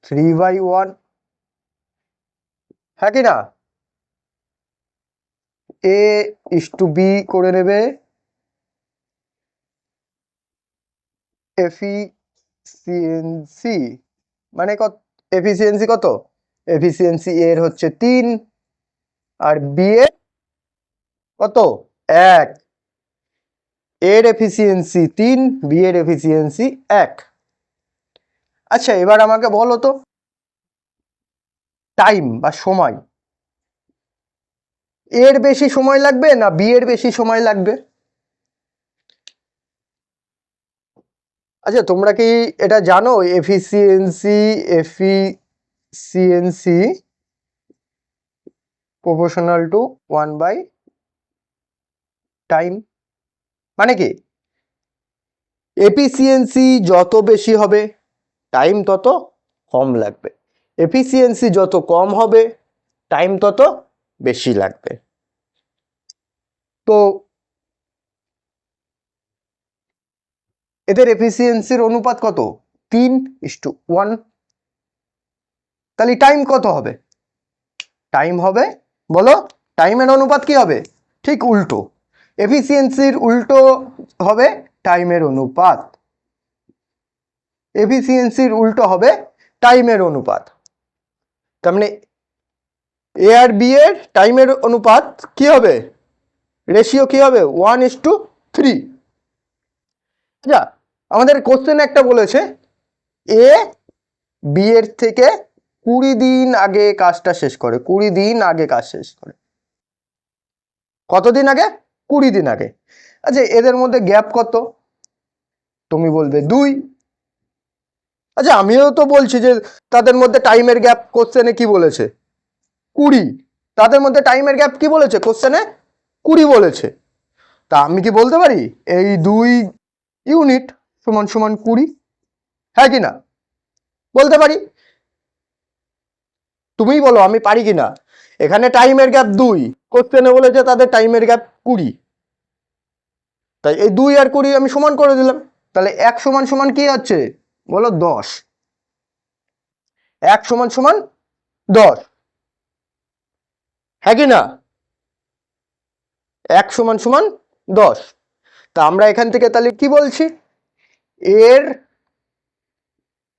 3/1। হ্যাঁ কি না? এ ইস টু বি করে নেবে এফিসিয়েন্সি, মানে কত? এফিসিয়েন্সি কত? এফিসিয়েন্সি এর হচ্ছে 3 আর বি এর কত? 1। এর এফিসিয়েন্সি 3, বি এর এফিসিয়েন্সি 1। আচ্ছা, এবার আমাকে বলো তো, টাইম বা সময়, এর বেশি সময় লাগবে না বি এর বেশি সময় লাগবে? আচ্ছা, তোমরা কি এটা জানো? এফিসিয়েন্সি প্রপোর্শনাল টু 1/টাইম। মানে কি? এফিসিয়েন্সি যত বেশি হবে, টাইম তত কম লাগবে। এফিসিয়েন্সি যত কম হবে টাইম তত বেশি লাগবে। তো এদের এফিসিয়েন্সির অনুপাত কত? 3:1। তাহলে টাইম কত হবে? টাইম হবে, বলো, টাইমের অনুপাত কি হবে? ঠিক উল্টো, এফিসিয়েন্সির উল্টো হবে টাইমের অনুপাত। এফিসিয়েন্সির উল্টো হবে টাইমের অনুপাত। তার মানে এ আর বি এর টাইমের অনুপাত কি হবে? রেশিও কি হবে? 1:3। আচ্ছা, আমাদের কোশ্চেনে একটা বলেছে এ বি এর থেকে 20 দিন আগে কাজটা শেষ করে। 20 দিন আগে কাজ শেষ করে। কতদিন আগে? 20 দিন আগে। আচ্ছা, এদের মধ্যে গ্যাপ কত? তুমি বলবে 2। আচ্ছা, আমিও তো বলছি যে তাদের মধ্যে টাইমের গ্যাপ কোশ্চেনে কি বলেছে? 20। তাদের মধ্যে টাইমের গ্যাপ কি বলেছে কোশ্চেনে? 20 বলেছে। তা আমি কি বলতে পারি এই 2 ইউনিট সমান সমান 20? হ্যাঁ কি না? বলতে পারি। তুমিই বলো আমি পারি কি না। এখানে টাইমের গ্যাপ 2, কোশ্চেনে বলেছে তাদের টাইমের গ্যাপ 20, তাই এই 2 আর 20 আমি সমান করে দিলাম। তাহলে 1 সমান সমান কি আছে বলো? 10। 1 সমান সমান 10, হ্যাঁ কি না? 1 সমান সমান 10। তা আমরা এখান থেকে তাহলে কি বলছি? এর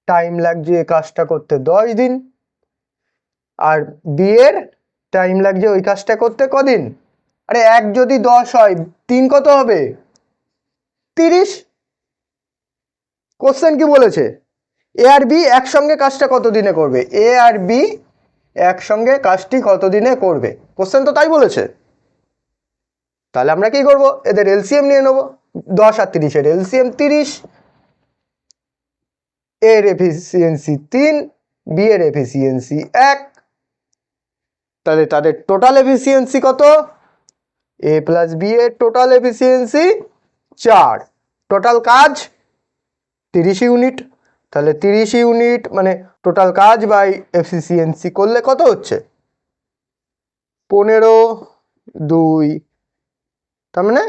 টাইম লাগছে এই কাজটা করতে 10 দিন, আর বি এর টাইম লাগছে ওই কাজটা করতে কদিন? আরে 1 যদি 10 হয় 3 কত হবে? 30। কোশ্চেন কি বলেছে? এ আর বি একসঙ্গে কাজটা কত দিনে করবে? এ আর বি একসঙ্গে কাজটি কত দিনে করবে? কোশ্চেন তো তাই বলেছে। তাহলে আমরা কি করব? এদের এলসিএম নিয়ে নেব। 10 আর 30 এর এলসিএম 30। এর এফিসিয়েন্সি 3, বি এর এফিসিয়েন্সি 1। তাহলে তাদের টোটাল এফিসিয়েন্সি কত? এ প্লাস বি এর টোটাল এফিসিয়েন্সি 4। টোটাল কাজ 30 ইউনিট। তাহলে 30 ইউনিট মানে টোটাল কাজ বাই এফিসিয়েন্সি করলে কত হচ্ছে? 15/2। তার মানে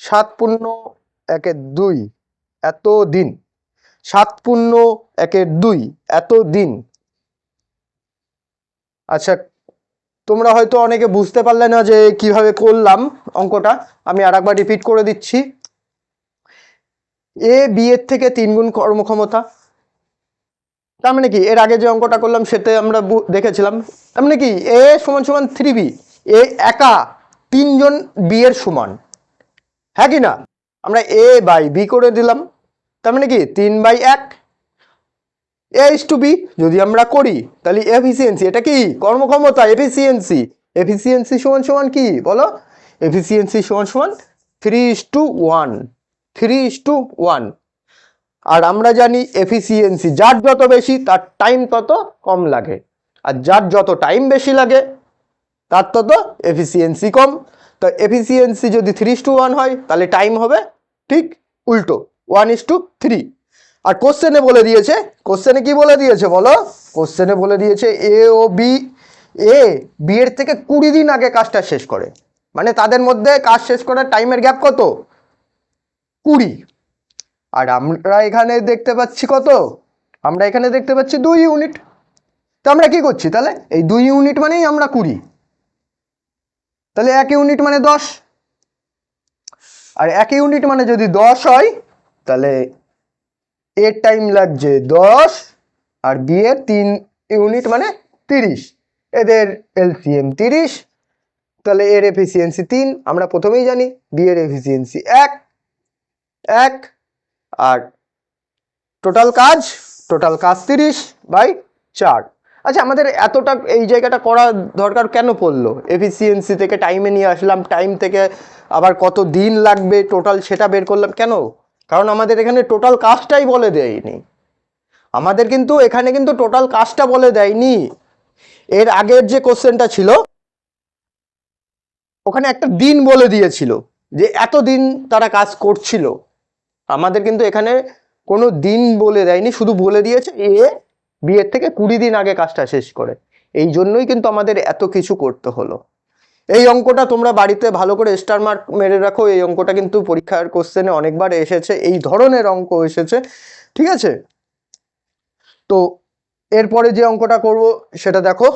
7×1=2 এত দিন। 7×1=2 এত দিন। আচ্ছা, তোমরা হয়তো অনেকে বুঝতে পারলে না যে কিভাবে করলাম অঙ্কটা। আমি আরেকবার রিপিট করে দিচ্ছি। এ বি এর থেকে 3 গুণ কর্মক্ষমতা। তার মানে কি? এর আগে যে অঙ্কটা করলাম সেটা আমরা দেখেছিলাম। তার মানে কি? এ সমান সমান 3b। এ একা 3 জন বি এর সমান, হ্যাঁ কি না? আমরা এ বাই বি করে দিলাম। তার মানে কি? 3/1 a/b যদি আমরা করি তাহলে এফিসিয়েন্সি, এটা কি কর্মক্ষমতা, এফিসিয়েন্সি। এফিসিয়েন্সি সমান সমান কি বলো? এফিসিয়েন্সি সমান সমান 3:1। 3:1। আর আমরা জানি এফিসিয়েন্সি যার যত বেশি তার টাইম তত কম লাগে, আর যার যত টাইম বেশি লাগে তার তত এফিসিয়েন্সি কম। তো এফিসিয়েন্সি যদি 3:1 হয় তাহলে টাইম হবে ঠিক উল্টো, 1:3। আর কোশ্চেনে বলে দিয়েছে, কোশ্চেনে কি বলে দিয়েছে বলো? কোশ্চেনে বলে দিয়েছে এ ও বি, এ বি এর থেকে 20 দিন আগে কাজটা শেষ করে। মানে তাদের মধ্যে কাজ শেষ করার টাইমের গ্যাপ কত? 20। আর আমরা এখানে দেখতে পাচ্ছি কত? আমরা এখানে দেখতে পাচ্ছি 2 ইউনিট। তো আমরা কি করছি তাহলে? এই 2 ইউনিট মানেই আমরা 20। তাহলে 1 ইউনিট মানে 10। আর 1 ইউনিট মানে যদি 10 হয় তাহলে এর টাইম লাগছে 10 আর বি এর 3 ইউনিট মানে 30। এদের এলসিএম 30। তাহলে এর এফিসিয়েন্সি 3 আমরা প্রথমেই জানি, বি এর এফিসিয়েন্সি 1। আর টোটাল কাজ 30/4। আচ্ছা, আমাদের এতটা এই জায়গাটা করা দরকার কেন পড়লো? এফিসিয়েন্সি থেকে টাইমে নিয়ে আসলাম, টাইম থেকে আবার কত দিন লাগবে টোটাল সেটা বের করলাম কেন? কারণ আমাদের এখানে টোটাল কাজটাই বলে দেয়নি। আমাদের কিন্তু এখানে কিন্তু টোটাল কাজটা বলে দেয়নি। এর আগের যে কোশ্চেনটা ছিল ওখানে একটা দিন বলে দিয়েছিল যে এত দিন তারা কাজ করছিল। আমাদের কিন্তু এখানে কোনো দিন বলে দেয়নি, শুধু বলে দিয়েছে এ বি এর থেকে 20 দিন আগে কাজটা শেষ করে। এই জন্যই কিন্তু আমাদের এত কিছু করতে হলো। এই অঙ্কটা তোমরা বাড়িতে ভালো করে স্টার মার্ক মেরে রাখো। এই অঙ্কটা কিন্তু পরীক্ষার কোশ্চেনে অনেকবার এসেছে, এই ধরনের অঙ্ক এসেছে, ঠিক আছে? তো এরপরে যে অঙ্কটা করব সেটা দেখো।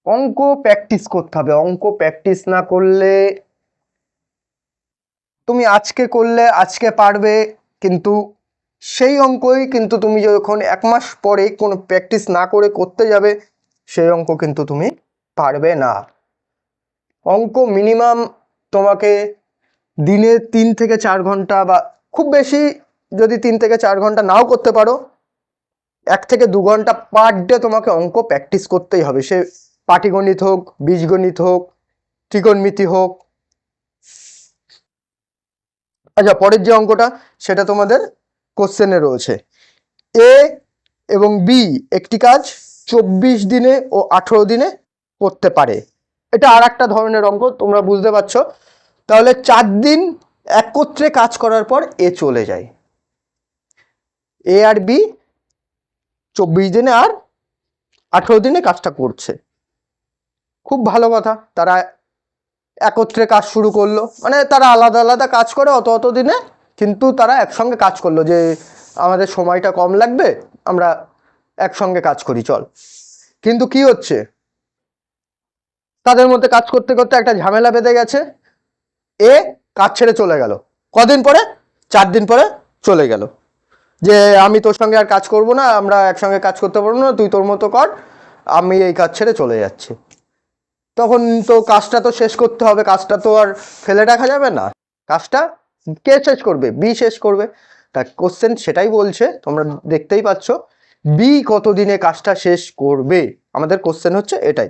অঙ্ক প্র্যাকটিস করতে হবে, অঙ্ক প্র্যাকটিস না করলে, তুমি আজকে করলে আজকে পারবে, কিন্তু সেই অঙ্কই কিন্তু তুমি যখন 1 মাস পরে কোনো প্র্যাকটিস না করে করতে যাবে, সেই অঙ্ক কিন্তু তুমি পারবে না। অঙ্ক মিনিমাম তোমাকে দিনে 3 থেকে 4 ঘন্টা, বা খুব বেশি যদি 3 থেকে 4 ঘন্টা নাও করতে পারো, 1 থেকে 2 ঘন্টা পার ডে তোমাকে অঙ্ক প্র্যাকটিস করতেই হবে। সে পাটিগণিত হোক, বীজগণিত হোক, ত্রিকোণমিতি হোক। আচ্ছা, পরের যে অঙ্কটা সেটা তোমাদের কোশ্চেনে রয়েছে। এ এবং বি একটি কাজ 24 দিনে ও 18 দিনে করতে পারে। এটা আর একটা ধরনের অঙ্ক, তোমরা বুঝতে পারছো। তাহলে 4 দিন একত্রে কাজ করার পর এ চলে যায়। এ আর বি 24 দিনে আর 18 দিনে কাজটা করছে, খুব ভালো কথা। তারা একত্রে কাজ শুরু করলো, মানে তারা আলাদা আলাদা কাজ করে অত অত দিনে, কিন্তু তারা একসঙ্গে কাজ করলো যে আমাদের সময়টা কম লাগবে, আমরা একসঙ্গে কাজ করি চল। কিন্তু কি হচ্ছে, তাদের মধ্যে কাজ করতে করতে একটা ঝামেলা বেঁধে গেছে। এ কাজ ছেড়ে চলে গেল, কদিন পরে? 4 দিন পরে চলে গেল, যে আমি তোর সঙ্গে আর কাজ করব না, আমরা একসঙ্গে কাজ করতে পারবো না, তুই তোর মতো কর, আমি এই কাজ ছেড়ে চলে যাচ্ছি। তখন তো কাজটা তো শেষ করতে হবে, কাজটা তো আর ফেলে রাখা যাবে না। কাজটা কে শেষ করবে? বি শেষ করবে। তা কোশ্চেন সেটাই বলছে, তোমরা দেখতেই পাচ্ছ, বি কতদিনে কাজটা শেষ করবে, আমাদের কোশ্চেন হচ্ছে এটাই।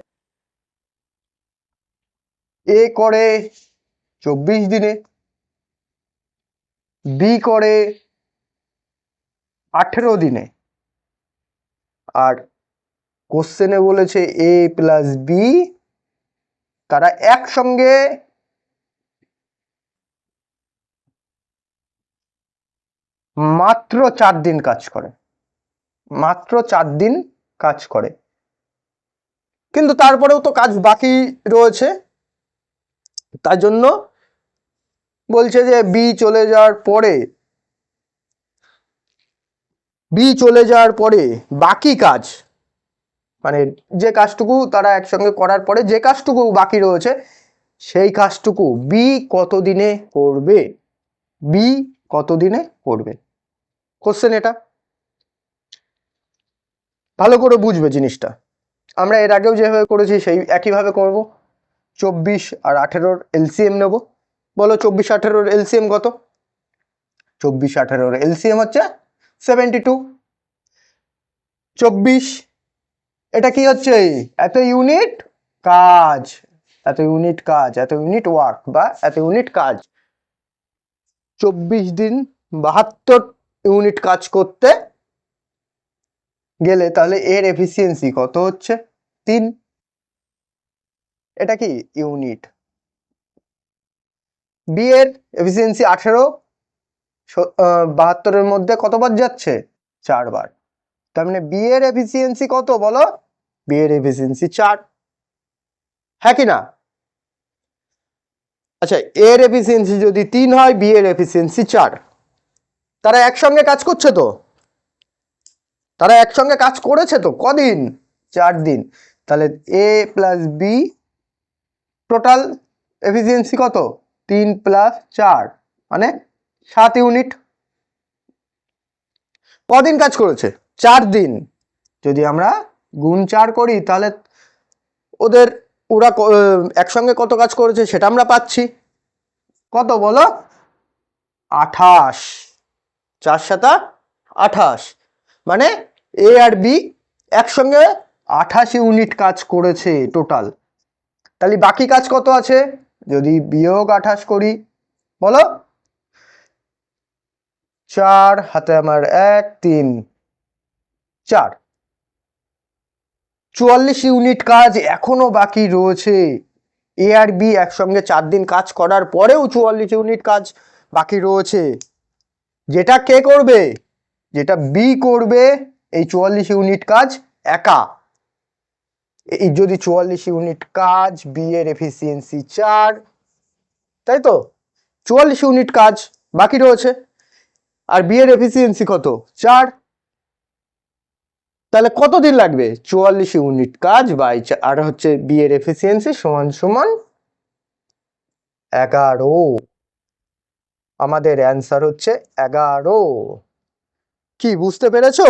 এ করে 24 দিনে, বি করে 18 দিনে, আর কোশ্চেনে বলেছে এ প্লাস বি তারা একসঙ্গে মাত্র 4 দিন কাজ করে, মাত্র 4 দিন কাজ করে। কিন্তু তারপরেও তো কাজ বাকি রয়েছে, তার জন্য বলছে যে বি চলে যাওয়ার পরে, বি চলে যাওয়ার পরে বাকি কাজ, মানে যে কাজটুকু তারা একসঙ্গে করার পরে যে কাজটুকু বাকি রয়েছে, সেই কাজটুকু বি কতদিনে করবে, বি কতদিনে করবে। কোশ্চেন এটা, ভালো করে বুঝবে জিনিসটা। আমরা এর আগেও যেভাবে করেছি সেই একইভাবে করব। 24 আর 18-র এলসিএম নেব। বলো 24 18-র এলসিএম কত? 24 18-র এলসিএম হচ্ছে 72। 24, এটা কি হচ্ছে? এত ইউনিট কাজ, এত ইউনিট কাজ, এত ইউনিট ওয়ার্ক বা এত ইউনিট কাজ। 24 দিন 72 ইউনিট কাজ করতে গেলে তাহলে এর এফিসিয়েন্সি কত হচ্ছে? 3। এটা কি ইউনিট। বি এর এফিসিয়েন্সি 18, 72-এর মধ্যে কতবার যাচ্ছে? 4 বার। তার মানে বি এর এফিসিয়েন্সি কত বলো? বি এর এফিসিয়েন্সি 4, হ্যাঁ কি না? আচ্ছা, এর এফিসিয়েন্সি যদি 3 হয়, বি এর এফিসিয়েন্সি 4, তারা একসঙ্গে কাজ করছে তো, তারা একসঙ্গে কাজ করেছে তো কদিন? 4 দিন। তাহলে এ প্লাস বি টোটাল এফিসিয়েন্সি কত? 3 + 4 মানে 7 ইউনিট। কদিন কাজ করেছে? 4 দিন। যদি আমরা গুণ 4 করি তাহলে ওদের ওরা একসঙ্গে কত কাজ করেছে সেটা আমরা পাচ্ছি। কত বলো? 28। 4 7 28, মানে এ আর বি একসঙ্গে 28 ইউনিট কাজ করেছে টোটাল। তাহলে বাকি কাজ কত আছে? যদি বিয়োগ 28 করি, বলো 4 হাতে আমার 1 3 4, 44 ইউনিট কাজ এখনো বাকি রয়েছে। এ আর বি একসঙ্গে 4 দিন কাজ করার পরেও 44 ইউনিট কাজ বাকি রয়েছে, যেটা কে করবে, যেটা বি করবে এই 44 ইউনিট কাজ একা। এই যদি 44 ইউনিট কাজ, বি এর এফিসিয়েন্সি 4, তাই তো 44 ইউনিট কাজ বাকি রয়েছে, আর বি এর এফিসিয়েন্সি কত 4, তাহলে কত দিন লাগবে 44 ইউনিট কাজ বাই আর হচ্ছে বি এর এফিসিয়েন্সি সমান সমান 11। আমাদের অ্যান্সার হচ্ছে 11। কি বুঝতে পেরেছো?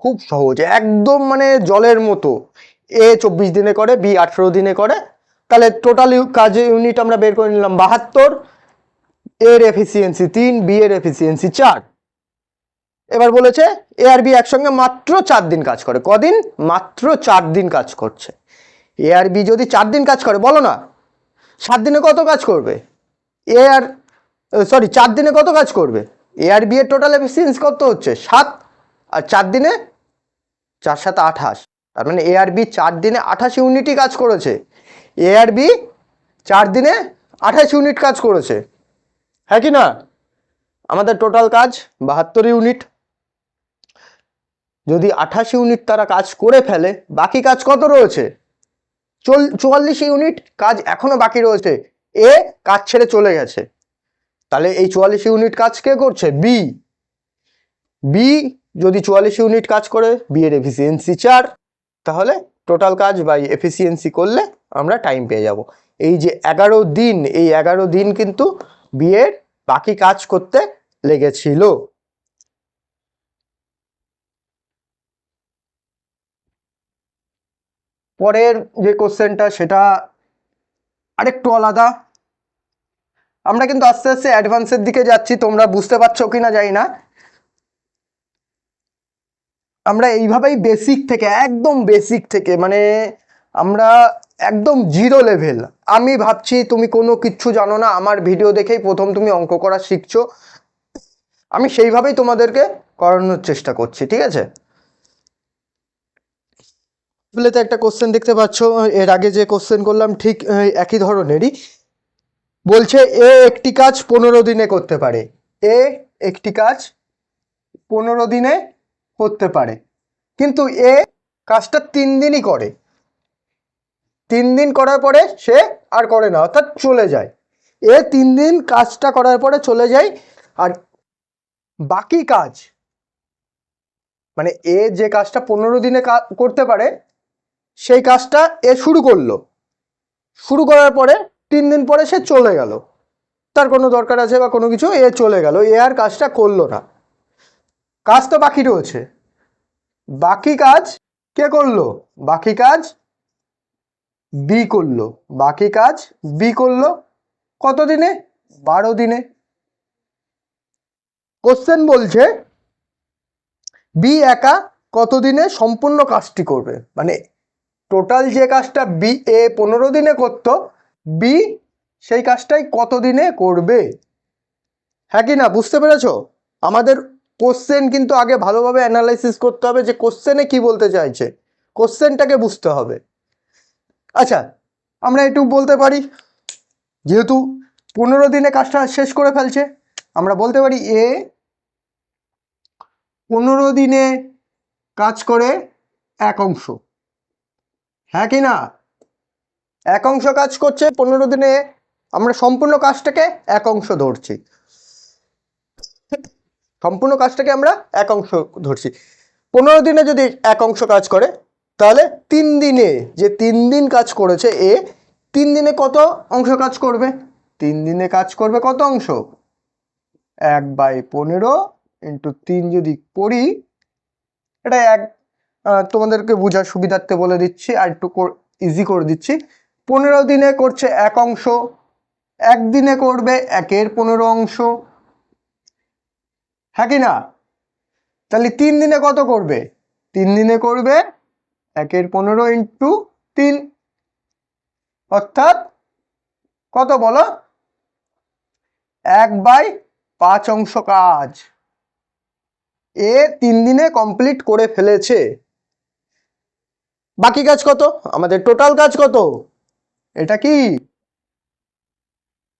খুব সহজ, একদম মানে জলের মতো। এ 24 দিনে করে, বি 18 দিনে করে, তাহলে টোটাল কাজে ইউনিট আমরা বের করে নিলাম 72, এর এফিসিয়েন্সি 3, বি এর এফিসিয়েন্সি 4। এবার বলেছে এ আর বি একসঙ্গে মাত্র 4 দিন কাজ করে। কদিন? মাত্র 4 দিন কাজ করছে। এ আর বি যদি 4 দিন কাজ করে, বলো না 7 দিনে কত কাজ করবে? এ আর 4 দিনে কত কাজ করবে? এ আর বি এর টোটাল এফিসিয়েন্সি কত হচ্ছে 7, আর 4 দিনে 4 7 28, তার মানে এ আর বি 4 দিনে 28 ইউনিটই কাজ করেছে। এ আর বি 4 দিনে 28 ইউনিট কাজ করেছে, হ্যাঁ কি না? আমাদের টোটাল কাজ 72 ইউনিট। যদি 28 ইউনিট তারা কাজ করে ফেলে, বাকি কাজ কত রয়েছে? 44 ইউনিট কাজ এখনো বাকি রয়েছে। এ কাজ ছেড়ে চলে গেছে, তাহলে এই 44 ইউনিট কাজ কে করছে? বি। বি যদি 44 ইউনিট কাজ করে, বি এর এফিসিয়েন্সি 4, তাহলে টোটাল কাজ বাই এফিসিয়েন্সি করলে আমরা টাইম পেয়ে যাব। এই যে 11 দিন, এই 11 দিন কিন্তু বি এর বাকি কাজ করতে লেগেছিল। পরের যে কোশ্চেনটা সেটা আরেকটু আলাদা। আমরা কিন্তু আস্তে আস্তে অ্যাডভান্সের দিকে যাচ্ছি, তোমরা বুঝতে পারছো কিনা জানি না। আমরা এইভাবেই বেসিক থেকে, একদম বেসিক থেকে, মানে আমরা একদম জিরো লেভেল। আমি ভাবছি তুমি কোনো কিচ্ছু জানো না, আমার ভিডিও দেখেই প্রথম তুমি অঙ্ক করা শিখছো, আমি সেইভাবেই তোমাদেরকে করানোর চেষ্টা করছি, ঠিক আছে? তো একটা কোশ্চেন দেখতে পাচ্ছ, এর আগে যে কোশ্চেন করলাম ঠিক একই ধরনেরই। বলছে এ একটি কাজ 15 দিনে করতে পারে। এ একটি কাজ 15 দিনে করতে পারে, কিন্তু এ কাজটা 3 দিনই করে। 3 দিন করার পরে সে আর করে না, অর্থাৎ চলে যায়। এ 3 দিন কাজটা করার পরে চলে যায়, আর বাকি কাজ মানে এ যে কাজটা 15 দিনে করতে পারে, সেই কাজটা এ শুরু করলো, শুরু করার পরে 3 দিন পরে সে চলে গেল, তার কোনো দরকার আছে বা কোনো কিছু, এ চলে গেল, এ আর কাজটা করলো না। কাজ তো বাকি রয়েছে, বাকি কাজ কে করলো? বাকি কাজ বি করলো। বাকি কাজ বি করলো কত দিনে? 12 দিনে। কোশ্চেন বলছে বি একা কত দিনে সম্পূর্ণ কাজটি করবে, মানে টোটাল যে কাজটা বি এ 15 দিনে করতো, বি সেই কাজটাই কত দিনে করবে, হ্যাঁ কি না? বুঝতে পেরেছো? আমাদের কোশ্চেন কিন্তু আগে ভালোভাবে অ্যানালাইসিস করতে হবে, যে কোশ্চেনে কি বলতে চাইছে, কোশ্চেনটাকে বুঝতে হবে। আচ্ছা, আমরা একটু বলতে পারি, যেহেতু 15 দিনে কাজটা শেষ করে ফেলছে, আমরা বলতে পারি এ 15 দিনে কাজ করে এক অংশ, হ্যাঁ কি না? এক অংশ কাজ করছে 15 দিনে, আমরা সম্পূর্ণ কাজটাকে এক অংশ ধরছি, সম্পূর্ণ কাজটাকে আমরা এক অংশ ধরছি। 15 দিনে যদি এক অংশ কাজ করে, তাহলে 3 দিনে, যে 3 দিন কাজ করেছে এ, 3 দিনে কত অংশ কাজ করবে? 3 দিনে কাজ করবে কত অংশ? 1/15 ইন্টু 3 যদি করি, এটা তোমাদেরকে বোঝার সুবিধার্থে বলে দিচ্ছি, আর একটু ইজি করে দিচ্ছি। 15 দিনে করছে এক অংশ, একদিনে করবে 1/15 অংশ, হ্যাঁ কি না? তাহলে 3 দিনে কত করবে? 3 দিনে করবে 1/15 ইন্টু 3, অর্থাৎ কত বলো? 1/5 অংশ কাজ এ 3 দিনে কমপ্লিট করে ফেলেছে। বাকি কাজ কত? আমাদের টোটাল কাজ কত? এটা কি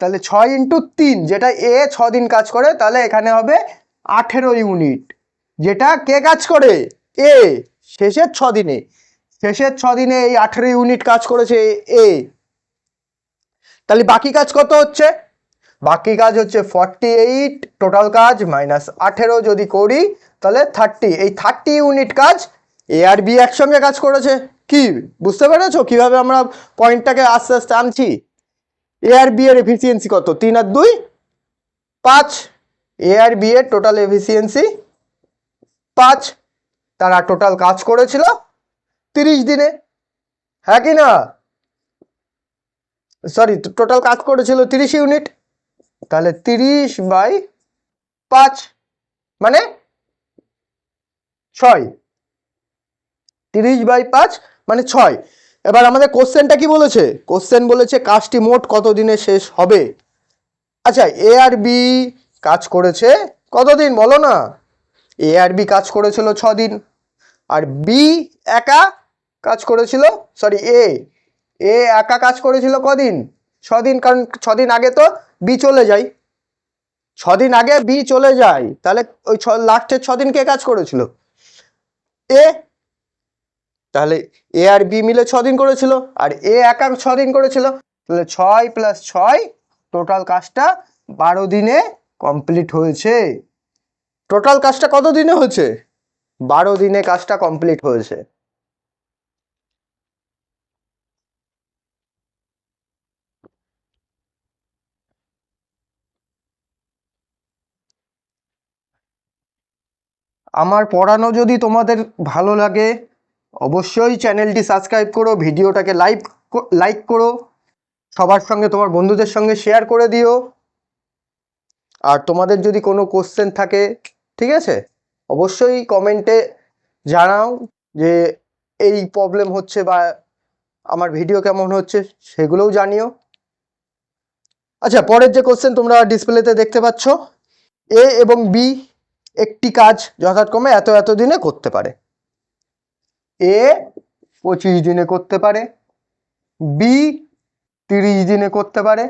তাহলে 6 ইন্টু 3, যেটা এ 6 দিন কাজ করে, তাহলে এখানে হবে 18 ইউনিট। যেটা কে কাজ করে? এ। শেষের 6 দিনে, শেষের 6 দিনে এই 18 ইউনিট কাজ করেছে এ। তাহলে বাকি কাজ কত হচ্ছে? বাকি কাজ হচ্ছে 48, টোটাল কাজ মাইনাস 18 যদি করি তাহলে 30। এই 30 ইউনিট কাজ এ আর বি একসঙ্গে কাজ করেছে। কি বুঝতে পেরেছো কিভাবে আমরা পয়েন্টটাকে আস্তে আস্তে আনছি? এ আর বি এর এফিসিয়েন্সি কত? 3 আর 2 5। এ আর বি এর টোটাল এফিসিয়েন্সি 5। তারা টোটাল কাজ করেছিল 30 দিনে, হ্যাঁ কি না? সরি, টোটাল কাজ করেছিল 30 ইউনিট। তাহলে 30/5 মানে 6। 30/5 মানে 6। এবার আমাদের কোশ্চেনটা কি বলেছে? কোশ্চেন বলেছে কাজটি মোট কত দিনে শেষ হবে। আচ্ছা, এ আর বি কাজ করেছে কতদিন বলো না? এ আর বি কাজ করেছিল 6 দিন, আর বি একা কাজ করেছিল, সরি এ একা কাজ করেছিল কদিন? 6 দিন। কারণ 6 দিন আগে তো বি চলে যায়, 6 দিন আগে বি চলে যায়। তাহলে ওই লাস্টের 6 দিন কে কাজ করেছিল? এ। তাহলে এ আর বি মিলে 6 দিন করেছিল, আর এ একা 6 দিন করেছিল। তাহলে 6 + 6, টোটাল কাজটা 12 দিনে কমপ্লিট হয়েছে। টোটাল কাজটা কত দিনে হয়েছে? 12 দিনে কাজটা কমপ্লিট হয়েছে। আমার পড়ানো যদি তোমাদের ভালো লাগে অবশ্যই চ্যানেলটি সাবস্ক্রাইব করো, ভিডিওটাকে লাইক করো, সবার সঙ্গে তোমার বন্ধুদের সঙ্গে শেয়ার করে দিও। আর তোমাদের যদি কোনো কোশ্চেন থাকে, ঠিক আছে, অবশ্যই কমেন্টে জানাও যে এই প্রবলেম হচ্ছে বা আমার ভিডিও কেমন হচ্ছে, সেগুলোও জানিও। আচ্ছা, পরের যে কোশ্চেন তোমরা ডিসপ্লেতে দেখতে পাচ্ছ, এ এবং বি একটি কাজ যথাক্রমে এত এত দিনে করতে পারে। এ 25 দিনে করতে পারে, বি 30 দিনে করতে পারে।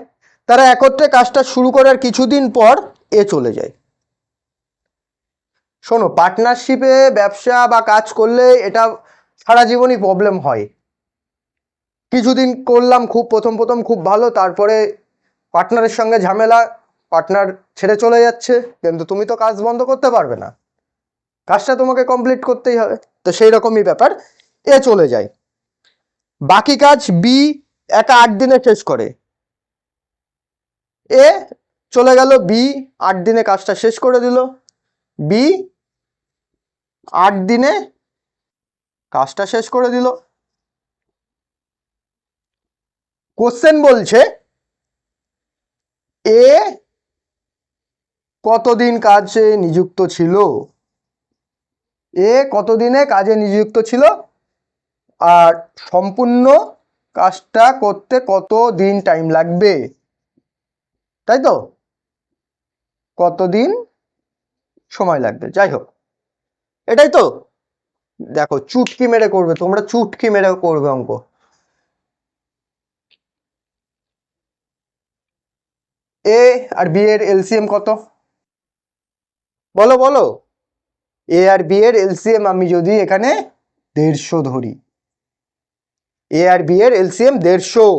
তারা একত্রে কাজটা শুরু করার কিছুদিন পর এ চলে যায়। শোনো, পার্টনারশিপে ব্যবসা বা কাজ করলে এটা সারা জীবনই প্রবলেম হয়। কিছুদিন করলাম খুব প্রথম খুব ভালো, তারপরে পার্টনারের সঙ্গে ঝামেলা, পার্টনার ছেড়ে চলে যাচ্ছে, কিন্তু তুমি তো কাজ বন্ধ করতে পারবে না, কাজটা তোমাকে কমপ্লিট করতেই হবে। তো সেই রকমই ব্যাপার, এ চলে যায়। বাকি কাজ বি একা 8 দিনে শেষ করে। এ চলে গেল, বি 8 দিনে কাজটা শেষ করে দিল। বি 8 দিনে কাজটা শেষ করে দিল। কোশ্চেন বলছে এ কতদিন কাজে নিযুক্ত ছিল? এ কতদিনে কাজে নিযুক্ত ছিল আর সম্পূর্ণ কাজটা করতে কত দিন টাইম লাগবে, তাই তো? কতদিন সময় লাগবে, যাই হোক, এটাই তো। দেখো, চুটকি মেরে করবে, তোমরা চুটকি মেরে করবে অঙ্ক। এ আর বি এর এলসিএম কত? বলো বলো। এ আর বি এর এলসিএম আমি যদি এখানে 150 ধরি, এ আর বি এর এলসিএম 150।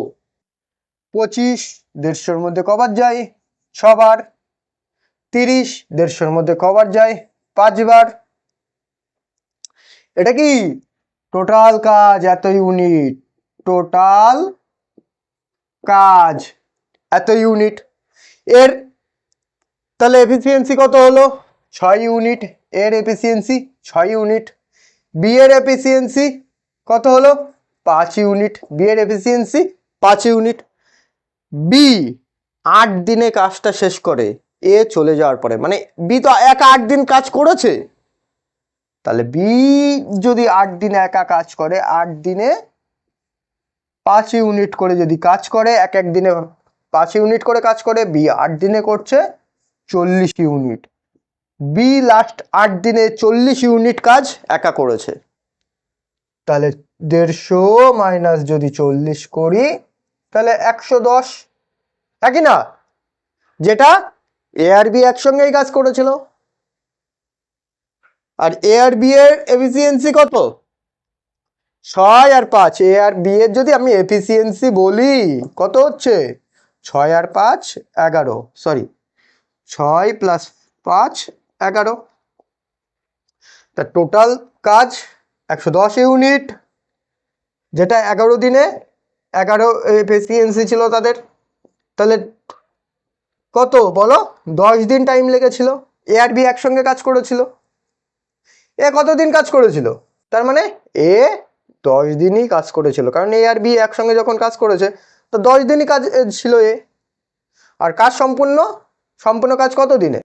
25 150-র মধ্যে কবার যায়? 6 বার। 30 150-র মধ্যে কবার যায়? 5 বার। এটা কি টোটাল কাজ এত ইউনিট, টোটাল কাজ এত ইউনিট। এর তাহলে এফিসিয়েন্সি কত হলো? 6 ইউনিট। এর এফিসিয়েন্সি 6 ইউনিট। বি এর এফিসিয়েন্সি কত হলো? 5 ইউনিট। বি এর এফিসিয়েন্সি 5 ইউনিট। বি 8 দিনে কাজটা শেষ করে এ চলে যাওয়ার পরে, মানে বি তো একা 8 দিন কাজ করেছে, তাহলে বি যদি 8 দিনে একা কাজ করে, 8 দিনে 5 ইউনিট করে যদি কাজ করে, এক এক দিনে 5 ইউনিট করে কাজ করে, বি 8 দিনে করছে 40 ইউনিট। বি লাস্ট 8 দিনে 40 ইউনিট কাজ একা করেছে। তাহলে 150 মাইনাস যদি 40 করি তাহলে 110, নাকি না? যেটা এ আর বি একসঙ্গেই কাজ করেছিল। আর এ আর বি এর এফিসিয়েন্সি কত? 6 আর 5। এ আর বি এর যদি আমি এফিসিয়েন্সি বলি কত হচ্ছে? 6 আর 5 11, সরি 6 + 5 11। তা টোটাল কাজ 110 ইউনিট, যেটা 11 দিনে 11 এফিসিয়েন্সি ছিল তাদের। তাহলে কত বলো? 10 দিন টাইম লেগেছিল। এ আর বি একসঙ্গে কাজ করেছিল। এ কতদিন কাজ করেছিল? তার মানে এ 10 দিনই কাজ করেছিল, কারণ এ আর বি একসঙ্গে যখন কাজ করেছে তো 10 দিনই কাজ ছিল এ। আর কাজ সম্পূর্ণ কাজ কত দিনে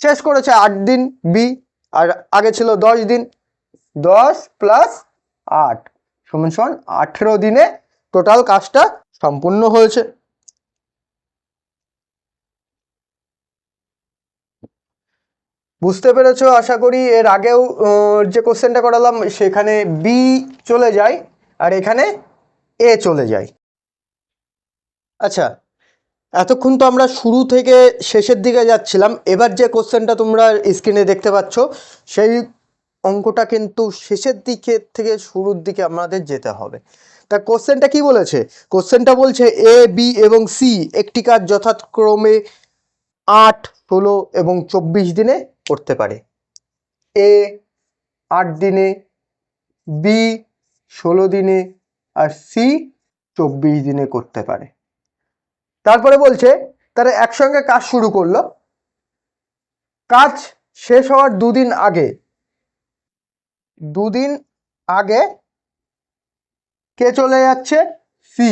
শেষ করেছে? 8 দিন বি, আর আগে ছিল 10 দিন। 10 + 8 = 18 দিনে টোটাল কাজটা সম্পূর্ণ হয়েছে। বুঝতে পেরেছো আশা করি। এর আগেও যে কোশ্চেনটা করালাম সেখানে বি চলে যায় আর এখানে এ চলে যায়। আচ্ছা, এতক্ষণ তো আমরা শুরু থেকে শেষের দিকে যাচ্ছিলাম। এবার যে কোশ্চেনটা তোমরা স্ক্রিনে দেখতে পাচ্ছ সেই অঙ্কটা কিন্তু শেষের দিকে থেকে শুরুর দিকে আমাদের যেতে হবে। তা কোশ্চেনটা কি বলেছে? কোশ্চেনটা বলছে এ বি এবং সি একটি কাজ যথাক্রমে 8, 16 এবং 24 দিনে করতে পারে। এ 8 দিনে, বি 16 দিনে আর সি 24 দিনে করতে পারে। তারপরে বলছে তারা একসঙ্গে কাজ শুরু করলো। কাজ শেষ হওয়ার দুদিন আগে কে চলে যাচ্ছে? সি।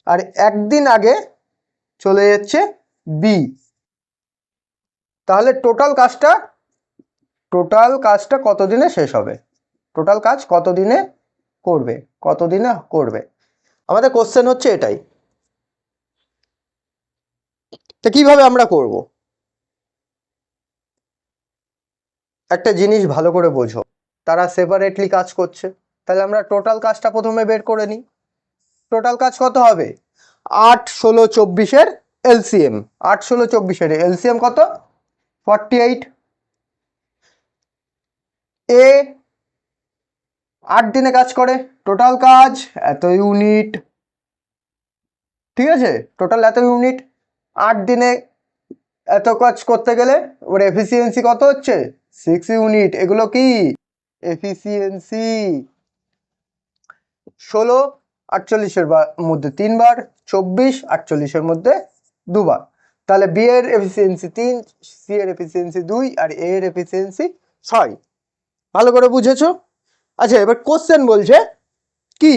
আর একদিন আগে চলে যাচ্ছে বি। তাহলে টোটাল কাজটা কত দিনে শেষ হবে? টোটাল কাজ কত দিনে করবে? আমাদের কোশ্চেন হচ্ছে এটাই। তো কিভাবে আমরা করব? একটা জিনিস ভালো করে বোঝো, তারা সেপারেটলি কাজ করছে। তাহলে আমরা টোটাল কাজটা প্রথমে বের করে নিই। টোটাল কাজ কত হবে? 8, 16, 24 এলসিএম। 8, 16, 24 এলসিএম কত? 48। এ 8 দিনে কাজ করে, টোটাল কাজ এত ইউনিট। ঠিক আছে, টোটাল এত ইউনিট। 8 দিনে এত কাজ করতে গেলে ওর এফিসিয়েন্সি কত হচ্ছে? 6 ইউনিট। এগুলো কি এফিসিয়েন্সি? 16 48-এর মধ্যে 3 বার, 24 48-এর মধ্যে 2 বার। তাহলে বি এর এফিসিয়েন্সি 3, সি এর এফিসিয়েন্সি 2 আর এ এর এফিসিয়েন্সি 6। ভালো করে বুঝেছো? আচ্ছা, এবার কোশ্চেন বলছে কি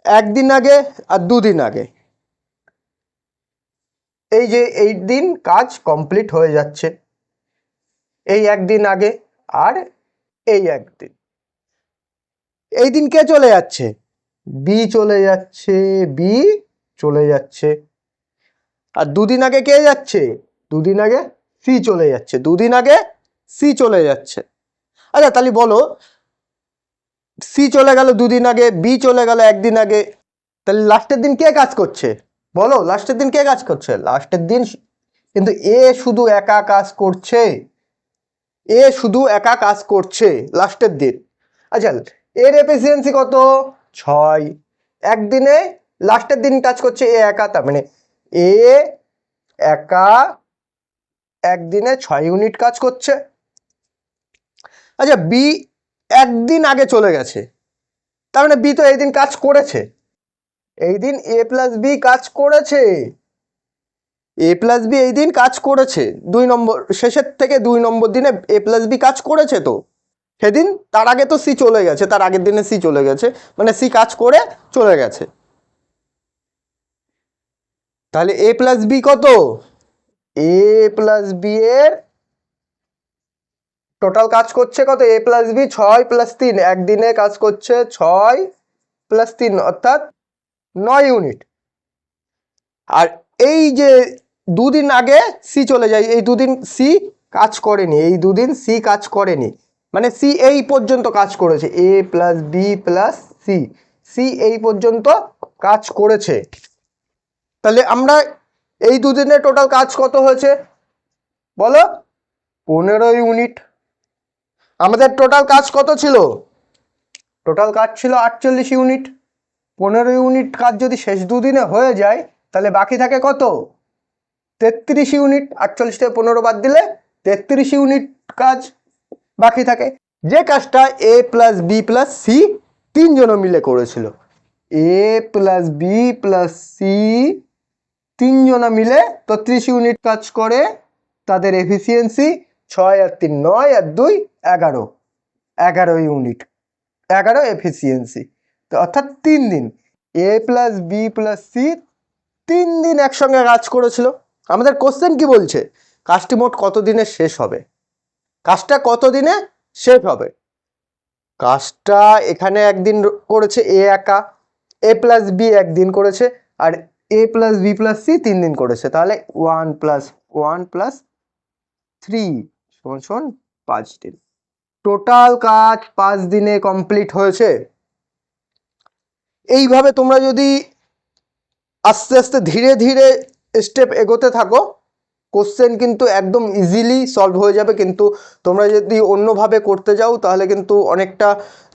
একদিন আগে আর দুদিন আগে, এই যে 8 দিন কাজ কমপ্লিট হয়ে যাচ্ছে, এই একদিন আগে আর এই একদিন, এই দিন কে চলে যাচ্ছে? বি চলে যাচ্ছে। আর দুদিন আগে কে যাচ্ছে? দুদিন আগে সি চলে যাচ্ছে। আচ্ছা, তাহলে বলো, সি চলে গেল দুদিন আগে, বি চলে গেল একদিন আগে, তাহলে লাস্টের দিন কে কাজ করছে? বলো, লাস্টের দিন কে কাজ করছে? লাস্টের দিন কিন্তু এ শুধু একা কাজ করছে লাস্টের দিন। আচ্ছা, এর এফিসিয়েন্সি কত? 6। একদিনে লাস্টের দিন কাজ করছে এ একা, তার মানে এ একা একদিনে 6 ইউনিট কাজ করছে। আচ্ছা, বি একদিন আগে চলে গেছে, তার মানে বি তো এই দিন কাজ করেছে। এই দিন এ প্লাস বি কাজ করেছে। এই দিন কাজ করেছে 2 নম্বর, শেষের থেকে 2 নম্বর দিনে এ প্লাস বি কাজ করেছে। তো সেদিন তার আগে তো সি চলে গেছে, তার আগের দিনে সি চলে গেছে, মানে সি কাজ করে চলে গেছে। তাহলে এ প্লাস বি কত? এ প্লাস বি এর টোটাল কাজ করছে কত? এ প্লাস বি 6 + 3, একদিনে কাজ করছে 6 + 3 অর্থাৎ 9 ইউনিট। আর এই যে দুদিন আগে সি চলে যায়, এই দুদিন সি কাজ করেনি, মানে সি এই পর্যন্ত কাজ করেছে। এ প্লাস বি প্লাস সি এই পর্যন্ত কাজ করেছে। তাহলে আমরা এই দুদিনে টোটাল কাজ কত হয়েছে বলো? 15 ইউনিট। আমাদের টোটাল কাজ কত ছিল? টোটাল কাজ ছিল 48 ইউনিট। 15 ইউনিট কাজ যদি শেষ দুদিনে হয়ে যায় তাহলে বাকি থাকে কত? 33 ইউনিট। 48 থেকে 15 বাদ দিলে 33 ইউনিট কাজ বাকি থাকে, যে কাজটা এ প্লাস বি প্লাস সি তিনজনে মিলে করেছিল। এ প্লাস বি প্লাস সি তিনজনে মিলে 33 ইউনিট কাজ করে। তাদের এফিসিয়েন্সি 6 আর 3 9 আর 2 11, 11 ইউনিট, 11 এফিসিয়েন্সি। তো অর্থাৎ 3 দিন এ প্লাস বি প্লাস সি 3 দিন একসঙ্গে কাজ করেছিল। আমাদের কোশ্চেন কি বলছে? কাজটি মোট কত দিনে শেষ হবে? কাজটা কত দিনে শেষ হবে? কাজটা এখানে একদিন করেছে এ একা, এ প্লাস বি একদিন করেছে, আর এ প্লাস বি প্লাস সি 3 দিন করেছে। তাহলে 1 + 1 + 3 = 5 দিন। টোটাল কাজ 5 দিনে কমপ্লিট হয়েছে। এইভাবে তোমরা যদি আস্তে আস্তে ধীরে ধীরে স্টেপ এগোতে থাকো, কোশ্চেন কিন্তু একদম ইজিলি সলভ হয়ে যাবে। কিন্তু তোমরা যদি অন্যভাবে করতে যাও তাহলে কিন্তু অনেকটা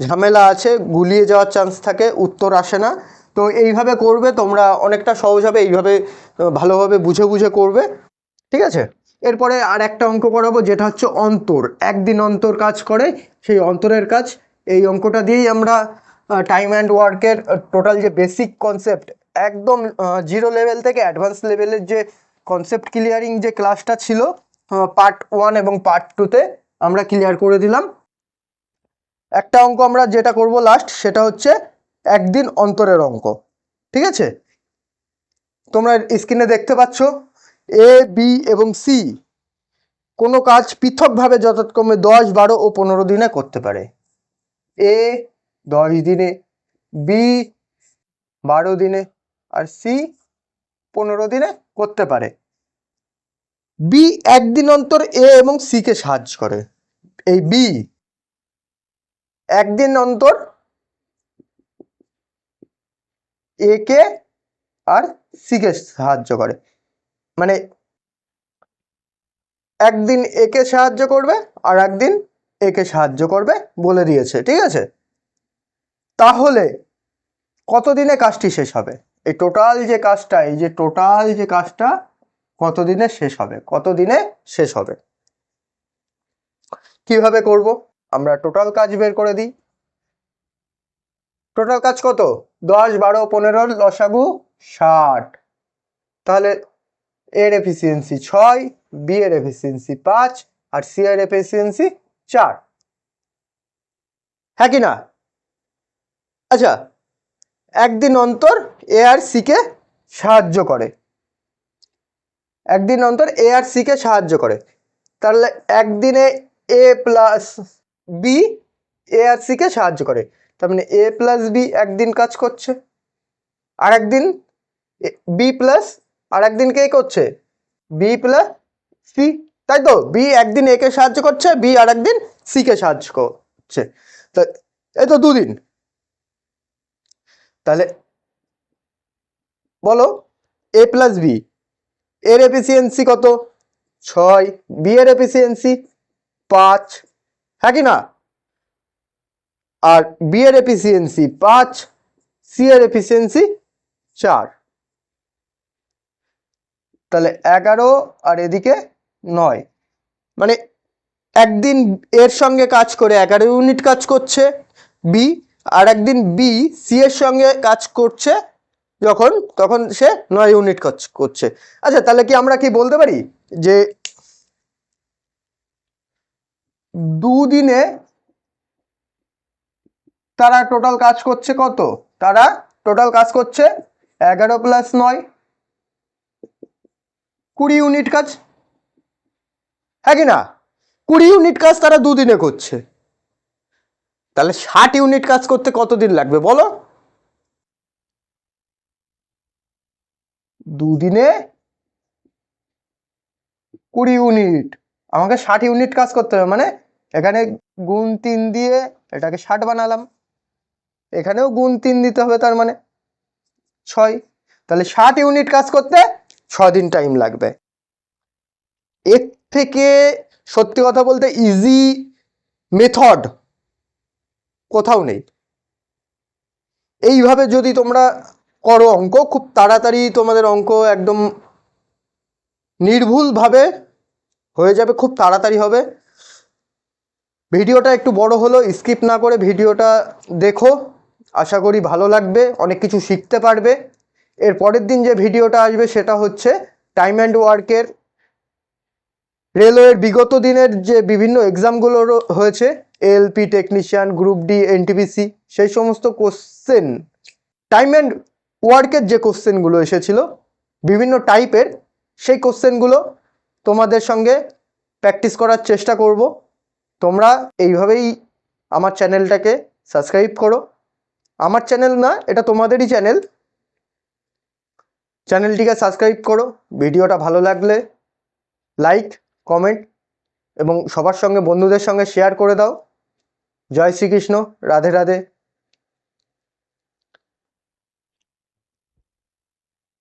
ঝামেলা আছে, গুলিয়ে যাওয়ার চান্স থাকে, উত্তর আসে না। তো এইভাবে করবে তোমরা, অনেকটা সহজ হবে। এইভাবে ভালোভাবে বুঝে বুঝে করবে, ঠিক আছে? এরপরে আর একটা অঙ্ক করাবো, যেটা হচ্ছে অন্তর। একদিন অন্তর কাজ করে, সেই অন্তরের কাজ। এই অঙ্কটা দিয়েই আমরা টাইম অ্যান্ড ওয়ার্কের টোটাল যে বেসিক কনসেপ্ট, একদম জিরো লেভেল থেকে অ্যাডভান্স লেভেলের যে কনসেপ্ট ক্লিয়ারিং যে ক্লাসটা ছিল পার্ট 1 এবং পার্ট 2তে আমরা ক্লিয়ার করে দিলাম। একটা অঙ্ক আমরা যেটা করব লাস্ট, সেটা হচ্ছে একদিন অন্তরের অঙ্ক, ঠিক আছে? তোমরা স্ক্রিনে দেখতে পাচ্ছ এ বি এবং সি কোনো কাজ পৃথকভাবে যথাক্রমে 10 12 ও 15 দিনে করতে পারে। এ 10 দিনে, বি 12 দিনে, আর সি 15 দিনে করতে পারে। বি একদিন অন্তর এ এবং সি কে সাহায্য করে। এই বি একদিন অন্তর এ কে আর সি কে সাহায্য করে, মানে একদিন এ কে সাহায্য করবে আর একদিন এ কে সাহায্য করবে বলে দিয়েছে, ঠিক আছে? তাহলে কত দিনে কাজটি শেষ হবে? এই টোটাল যে কাজটা, এই যে টোটাল যে কাজটা কত দিনে শেষ হবে? কত দিনে শেষ হবে? কিভাবে করব? আমরা টোটাল কাজ বের করে দিই। টোটাল কাজ কত? 10 12 15 লসাগু 60। তাহলে এর এফিসিয়েন্সি 6, বি এর এফিসিয়েন্সি 5 আর সি এর এফিসিয়েন্সি 4, হ্যাঁ কি না? আচ্ছা, একদিন অন্তর এ আর সি কে সাহায্য করে, একদিন অন্তর এ আর সি কে সাহায্য করে। তাহলে একদিনে এ plus B A R C K সাহায্য করে, তার মানে এ প্লাস বি একদিন কাজ করছে, আর একদিন বি প্লাস, আর একদিন কে করছে? বি প্লাস সি, তাই তো? বি একদিন এ কে সাহায্য করছে, বি আর একদিন সি কে সাহায্য করছে। তো এই তো 2 দিন। তাহলে বলো এ প্লাস বি এর এফিসিয়েন্সি কত? 6, বি এর এফিসিয়েন্সি 5, হ্যাঁ কি না? আর বি এর এফিসিয়েন্সি 5, সি এর এফিসিয়েন্সি 4, তাহলে 11 আর এদিকে 9, মানে একদিন এর সঙ্গে কাজ করে 11 ইউনিট কাজ করছে বি, আর একদিন বি সি এর সঙ্গে কাজ করছে যখন, তখন সে 9 ইউনিট কাজ করছে। আচ্ছা, তাহলে কি আমরা কি বলতে পারি যে 2 দিনে তারা টোটাল কাজ করছে কত? তারা টোটাল কাজ করছে 11 + 9 20 ইউনিট কাজ, হ্যাঁ কি না? 20 ইউনিট কাজ তারা 2 দিনে করছে। তাহলে 60 ইউনিট কাজ করতে কত দিন লাগবে বলো? 2 দিনে 20 ইউনিট, আমাকে 60 ইউনিট কাজ করতে হবে। মানে এখানে গুণ 3 দিয়ে এটাকে 60 বানালাম, এখানেও গুণ 3 দিতে হবে, তার মানে 6। তাহলে 60 ইউনিট কাজ করতে 6 দিন টাইম লাগবে। এর থেকে সত্যি কথা বলতে ইজি মেথড কোথাও নেই। এইভাবে যদি তোমরা করো অঙ্ক, খুব তাড়াতাড়ি তোমাদের অঙ্ক একদম নির্ভুলভাবে হয়ে যাবে, খুব তাড়াতাড়ি হবে। ভিডিওটা একটু বড় হলো, স্কিপ না করে ভিডিওটা দেখো, আশা করি ভালো লাগবে, অনেক কিছু শিখতে পারবে। এর পরের দিন যে ভিডিওটা আসবে সেটা হচ্ছে টাইম অ্যান্ড ওয়ার্কের রেলওয়ের বিগত দিনের যে বিভিন্ন এক্সামগুলো হয়েছে, ALP technician, group D, NTPC, সেই সমস্ত কোশ্চেন, টাইম অ্যান্ড ওয়ার্কের যে কোশ্চেনগুলো এসেছিল বিভিন্ন টাইপের, সেই কোশ্চেনগুলো তোমাদের সঙ্গে প্র্যাকটিস করার চেষ্টা করব। তোমরা এইভাবেই আমার চ্যানেলটাকে সাবস্ক্রাইব করো। আমার চ্যানেল না, এটা তোমাদেরই চ্যানেল, চ্যানেলটিকে সাবস্ক্রাইব করো। ভিডিওটা ভালো লাগলে লাইক, কমেন্ট এবং সবার সঙ্গে, বন্ধুদের সঙ্গে শেয়ার করে দাও। জয় শ্রীকৃষ্ণ, রাধে রাধে।